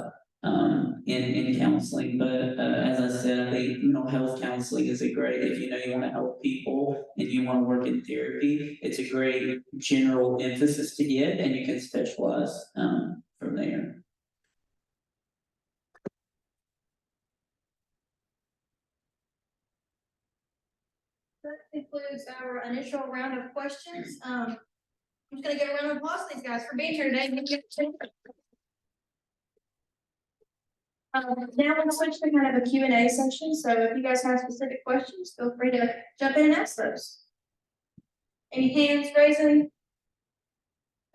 in counseling, but as I said, I think mental health counseling is a great, if you know you want to help people and you want to work in therapy, it's a great general emphasis to get, and you can specialize from there. That concludes our initial round of questions. I'm just gonna get a round of applause to these guys for being here today. Now we'll switch to kind of a Q&A session, so if you guys have specific questions, feel free to jump in and ask those. Any hands raising?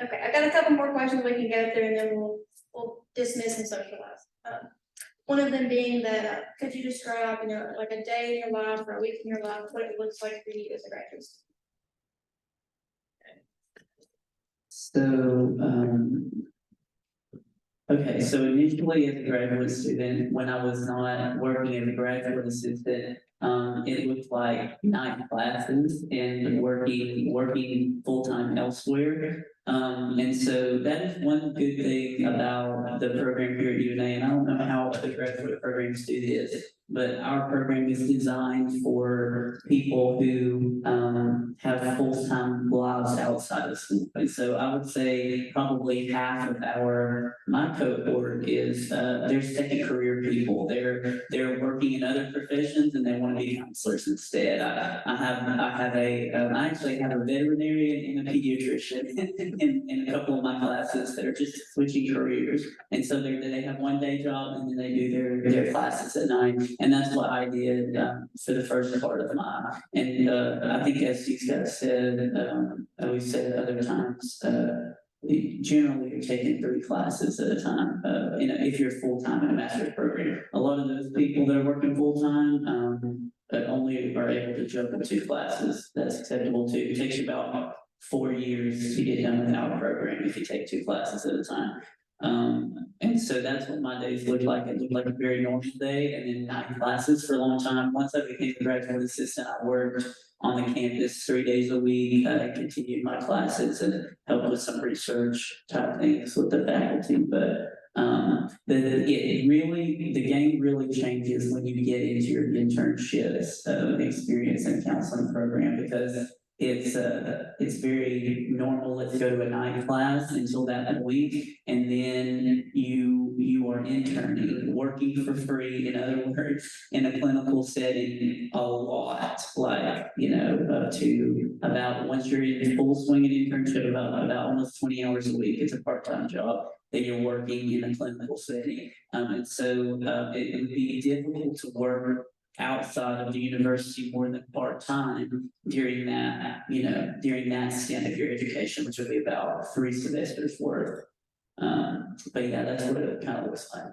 Okay, I got a couple more questions we can go through, and then we'll dismiss and socialize. One of them being that, could you describe, like a day in your life or a week in your life, what it looks like for you as a graduate student? So, okay, so initially as a graduate student, when I was not working as a graduate assistant, it looked like 9 classes and working full-time elsewhere. And so that is one good thing about the program here at UNA, and I don't know how other graduate programs do this, but our program is designed for people who have full-time lives outside of school. And so I would say probably half of my cohort is they're second career people. They're working in other professions and they want to be counselors instead. I actually have a veterinarian and a pediatrician in a couple of my classes that are just switching careers. And so they have one day job and then they do their classes at night. And that's what I did for the first part of mine. And I think as these guys said, we've said other times, generally you're taking 3 classes at a time, if you're full-time in a master's program. A lot of those people that are working full-time, only are able to jump in 2 classes. That's acceptable too. It takes you about 4 years to get done with our program if you take 2 classes at a time. And so that's what my days looked like. It looked like a very normal day, and then 9 classes for a long time. Once I became a graduate assistant, I worked on the campus 3 days a week. I continued my classes and helped with some research type things with the faculty. But the game really changes when you get into your internships experience in counseling program, because it's very normal. Let's go to a 9 class until that week, and then you are interning, working for free, in other words, in a clinical setting a lot, like, up to about, once you're in full swing in internship, about almost 20 hours a week. It's a part-time job that you're working in a clinical setting. And so it would be difficult to work outside of the university more than part-time during that stint of your education, which would be about 3 semesters worth. But yeah, that's what it kind of looks like.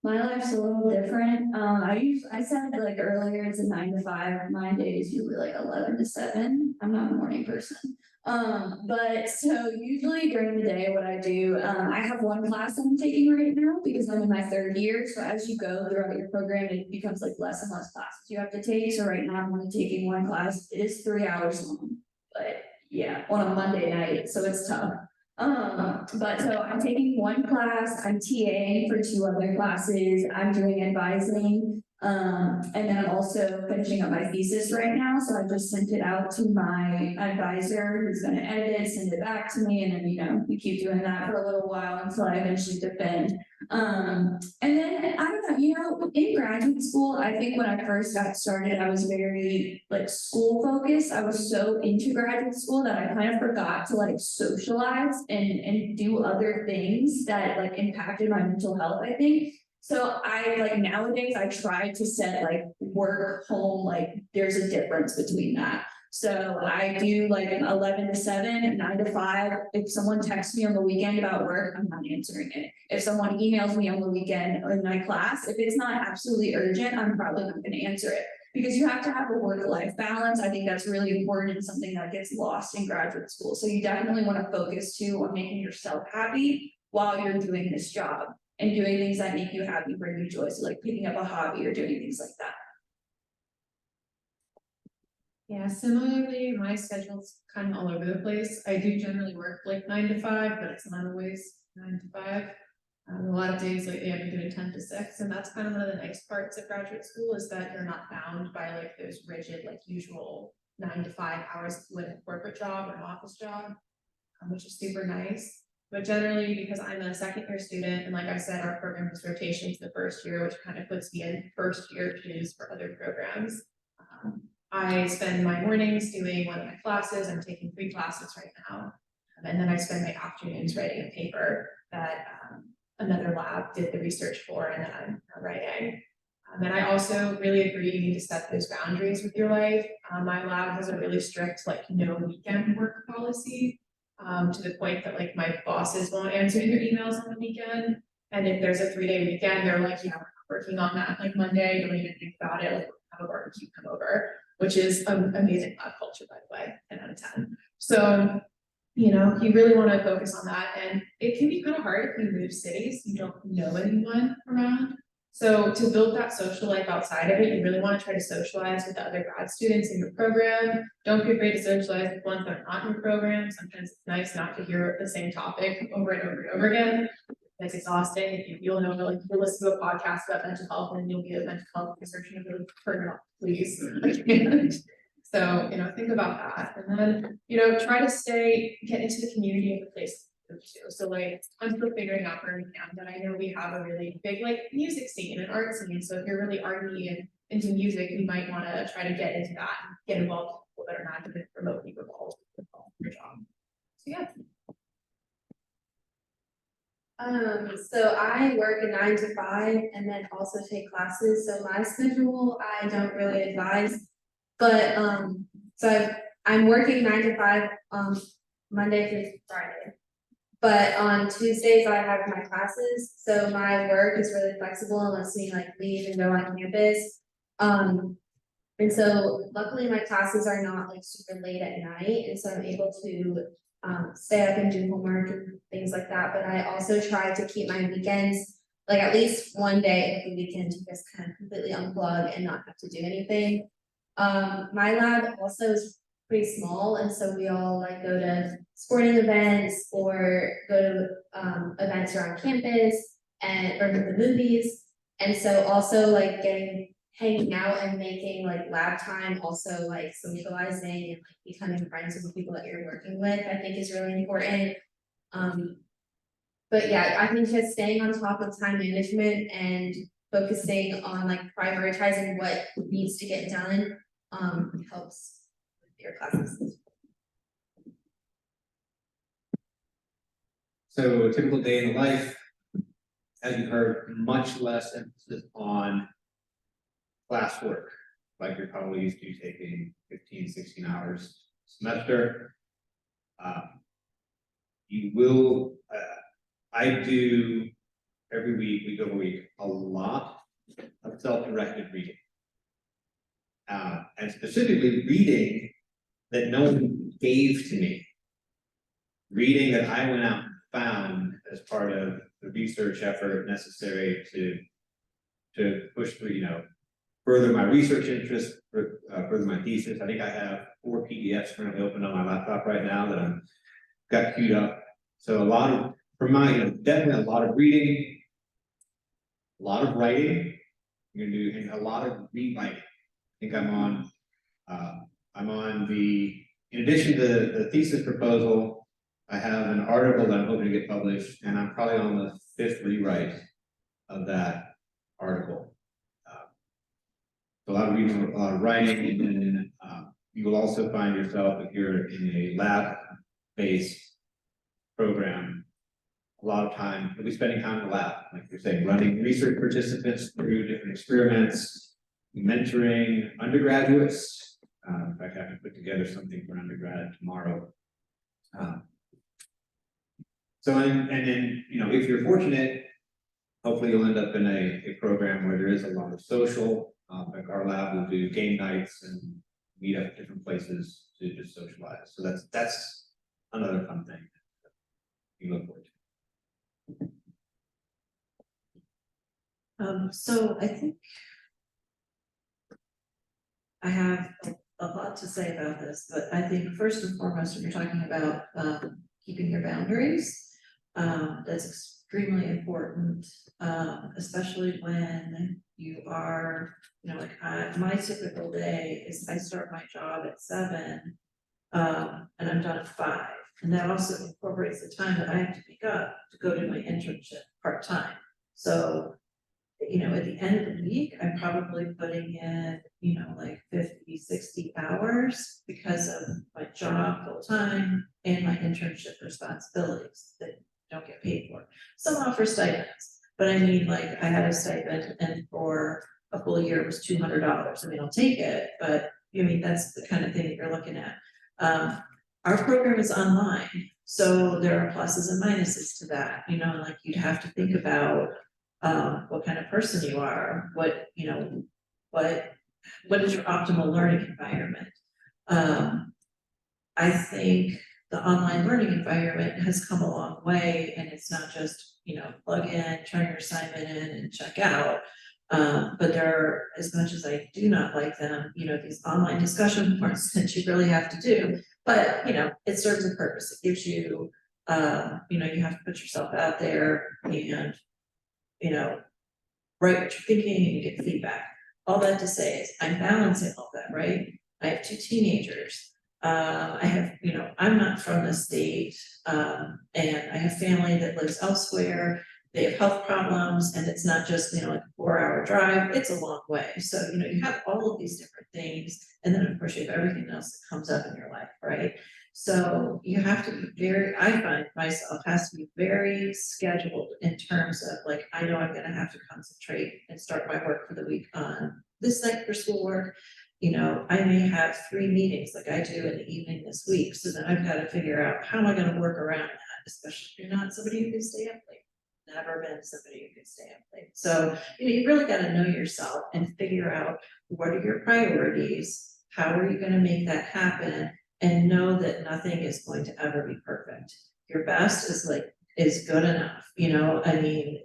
My life's a little different. I said like earlier, it's a 9 to 5. My day is usually like 11 to 7. I'm not a morning person. But so usually during the day, what I do, I have 1 class I'm taking right now because I'm in my 3rd year. So as you go throughout your program, it becomes like less and less classes you have to take. So right now I'm only taking 1 class. It is 3 hours long, but yeah, on a Monday night, so it's tough. But so I'm taking 1 class, I'm TAing for 2 other classes, I'm doing advising, and then I'm also finishing up my thesis right now, so I just sent it out to my advisor who's gonna edit it, send it back to me, and then, we keep doing that for a little while until I eventually defend. And then, I don't know, in graduate school, I think when I first got started, I was very, school focused. I was so into graduate school that I kind of forgot to, socialize and do other things that, impacted my mental health, I think. So nowadays, I try to set, work, home, there's a difference between that. So I do 11 to 7, 9 to 5. If someone texts me on the weekend about work, I'm not answering it. If someone emails me on the weekend in my class, if it's not absolutely urgent, I'm probably not going to answer it. because you have to have a work-life balance. I think that's really important and something that gets lost in graduate school. So you definitely want to focus too on making yourself happy while you're doing this job and doing things that make you happy, bring you joy. So like picking up a hobby or doing things like that. Yeah, similarly, my schedule's kind of all over the place. I do generally work like 9 to 5, but it's not always 9 to 5. A lot of days lately I've been doing 10 to 6, and that's kind of one of the nice parts of graduate school is that you're not bound by like those rigid, like usual 9 to 5 hours with a corporate job or an office job, which is super nice. But generally, because I'm a second year student, and like I said, our program is rotations the first year, which kind of puts me in first year shoes for other programs. I spend my mornings doing one of my classes. I'm taking 3 classes right now. And then I spend my afternoons writing a paper that another lab did the research for and that I'm writing. And I also really agree you need to set those boundaries with your life. My lab has a really strict like no weekend work policy, to the point that like my bosses won't answer their emails on the weekend. And if there's a 3-day weekend, they're like, yeah, we're not working on that like Monday, don't even think about it, like have a barbecue come over, which is amazing lab culture, by the way, 10 out of 10. So, you know, you really want to focus on that. And it can be kind of hard if you move cities, you don't know anyone around. So to build that social life outside of it, you really want to try to socialize with the other grad students in your program. Don't be afraid to socialize with ones that are not in your program. Sometimes it's nice not to hear the same topic over and over and over again. It's exhausting. You'll know, like, you'll listen to a podcast about mental health and you'll be a mental health researcher and you'll turn it off, please. So, you know, think about that. And then, you know, try to get into the community of the place to go to. So like, I'm still figuring out where we can, but I know we have a really big like music scene and art scene. So if you're really arty and into music, you might want to try to get into that and get involved with people that are not even remotely involved with your job. So yeah. So I work a 9 to 5 and then also take classes. So my schedule, I don't really advise. But so I'm working 9 to 5 Monday through Friday. But on Tuesdays I have my classes, so my work is really flexible and lets me like leave and go on campus. And so luckily my classes are not like super late at night, and so I'm able to stay up and do homework and things like that. But I also try to keep my weekends like at least one day of the weekend to just kind of completely unplug and not have to do anything. My lab also is pretty small, and so we all like go to sporting events or go to events around campus and or to the movies. And so also like hanging out and making like lab time, also like socializing and like becoming friends with the people that you're working with, I think is really important. But yeah, I think just staying on top of time management and focusing on like prioritizing what needs to get done helps with your classes. So a typical day in the life, as you heard, much less emphasis on classwork, like you're probably used to taking 15, 16 hours a semester. You will, I do every week over week, a lot of self-directed reading. And specifically reading that no one gave to me. Reading that I went out and found as part of the research effort necessary to push through, you know, further my research interest, further my thesis. I think I have 4 PDFs currently open on my laptop right now that I'm got queued up. So a lot of, for my, you know, definitely a lot of reading, a lot of writing. I'm gonna do and a lot of rewriting. I think I'm on the, in addition to the thesis proposal, I have an article that I'm hoping to get published, and I'm probably on the 5th rewrite of that article. So a lot of reading, a lot of writing, and then you will also find yourself, if you're in a lab-based program, a lot of time, you'll be spending time in the lab, like you're saying, running research participants through different experiments, mentoring undergraduates. In fact, I have to put together something for undergrad tomorrow. So, and then, you know, if you're fortunate, hopefully you'll end up in a program where there is a lot of social Like our lab will do game nights and meet up at different places to just socialize. So that's another fun thing we look forward to. So I think I have a lot to say about this, but I think first and foremost, when you're talking about keeping your boundaries, that's extremely important, especially when you are, you know, like my typical day is I start my job at 7, and I'm done at 5. And that also incorporates the time that I have to pick up to go to my internship part-time. So, you know, at the end of the week, I'm probably putting in, you know, like 50, 60 hours because of my job full-time and my internship responsibilities that don't get paid for. Some offer stipends, but I mean, like, I had a stipend and for a full year it was $200. I mean, I'll take it, but I mean, that's the kind of thing that you're looking at. Our program is online, so there are pluses and minuses to that, you know, and like you'd have to think about what kind of person you are, what, you know, what is your optimal learning environment. I think the online learning environment has come a long way, and it's not just, you know, plug in, turn your assignment in and check out. But there are, as much as I do not like them, you know, these online discussion boards that you really have to do, but you know, it serves a purpose. It gives you, you know, you have to put yourself out there and, you know, write what you're thinking and you get feedback. All that to say is I'm balancing all that, right? I have 2 teenagers. I have, you know, I'm not from the state, and I have family that lives elsewhere. They have health problems, and it's not just, you know, like a 4-hour drive, it's a long way. So, you know, you have all of these different things. And then of course you have everything else that comes up in your life, right? So you have to be very, I find myself has to be very scheduled in terms of like, I know I'm gonna have to concentrate and start my work for the week on this night for schoolwork. You know, I may have 3 meetings like I do in the evening this week. So then I've got to figure out how am I gonna work around that, especially if you're not somebody who can stay up late. Never been somebody who can stay up late. So, you know, you really got to know yourself and figure out what are your priorities, how are you going to make that happen, and know that nothing is going to ever be perfect. Your best is good enough. You know, I mean,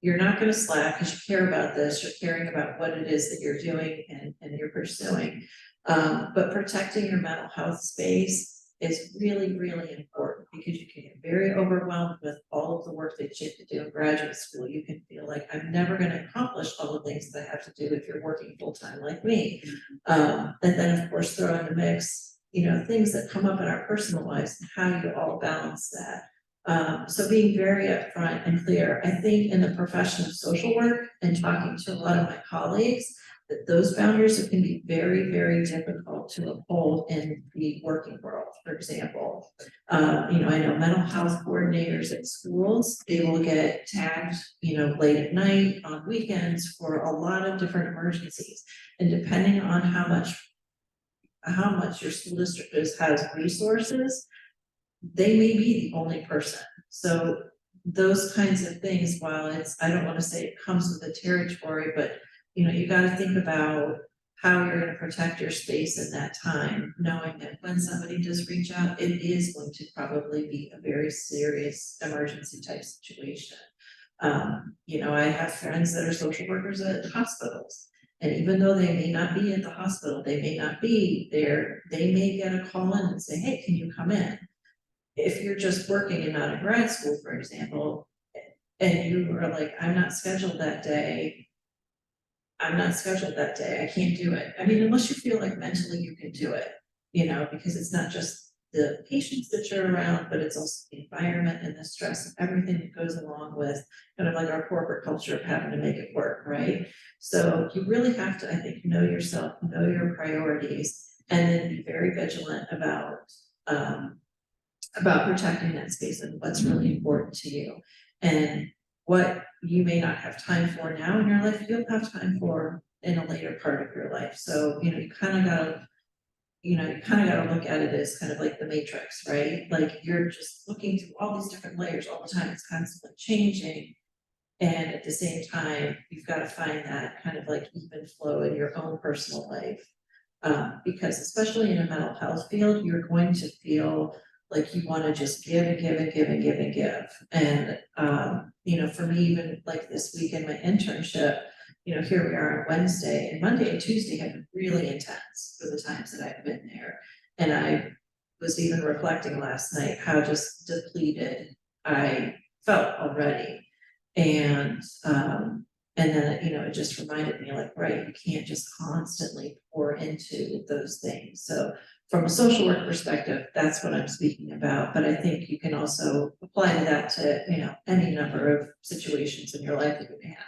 you're not going to slack because you care about this, you're caring about what it is that you're doing and you're pursuing. But protecting your mental health space is really, really important because you can get very overwhelmed with all of the work that you have to do in graduate school. You can feel like I'm never going to accomplish all the things that I have to do if you're working full-time like me. And then of course throw in the mix, you know, things that come up in our personal lives and how you all balance that. So being very upfront and clear, I think in the profession of social work and talking to a lot of my colleagues, that those boundaries can be very, very difficult to uphold in the working world. For example, you know, I know mental health coordinators at schools, they will get tagged, you know, late at night on weekends for a lot of different emergencies. And depending on how much your school district has resources, they may be the only person. So those kinds of things, while I don't want to say it comes with the territory, but you know, you got to think about how you're going to protect your space in that time, knowing that when somebody does reach out, it is going to probably be a very serious emergency type situation. You know, I have friends that are social workers at hospitals, and even though they may not be at the hospital, they may not be there, they may get a call in and say, hey, can you come in? If you're just working and not in grad school, for example, and you are like, I'm not scheduled that day, I can't do it. I mean, unless you feel like mentally you can do it, you know, because it's not just the patients that you're around, but it's also the environment and the stress and everything that goes along with kind of like our corporate culture of having to make it work, right? So you really have to, I think, know yourself, know your priorities, and then be very vigilant about protecting that space and what's really important to you. And what you may not have time for now in your life, you'll have time for in a later part of your life. So, you know, you kind of gotta look at it as kind of like the matrix, right? Like you're just looking through all these different layers all the time. It's constantly changing. And at the same time, you've got to find that kind of like even flow in your own personal life. Because especially in a mental health field, you're going to feel like you want to just give and give and give and give and give. And, you know, for me, even like this week in my internship, you know, here we are on Wednesday, and Monday and Tuesday have been really intense for the times that I've been there. And I was even reflecting last night how just depleted I felt already. And then, you know, it just reminded me like, right, you can't just constantly pour into those things. So from a social work perspective, that's what I'm speaking about. But I think you can also apply to that to, you know, any number of situations in your life that you may have.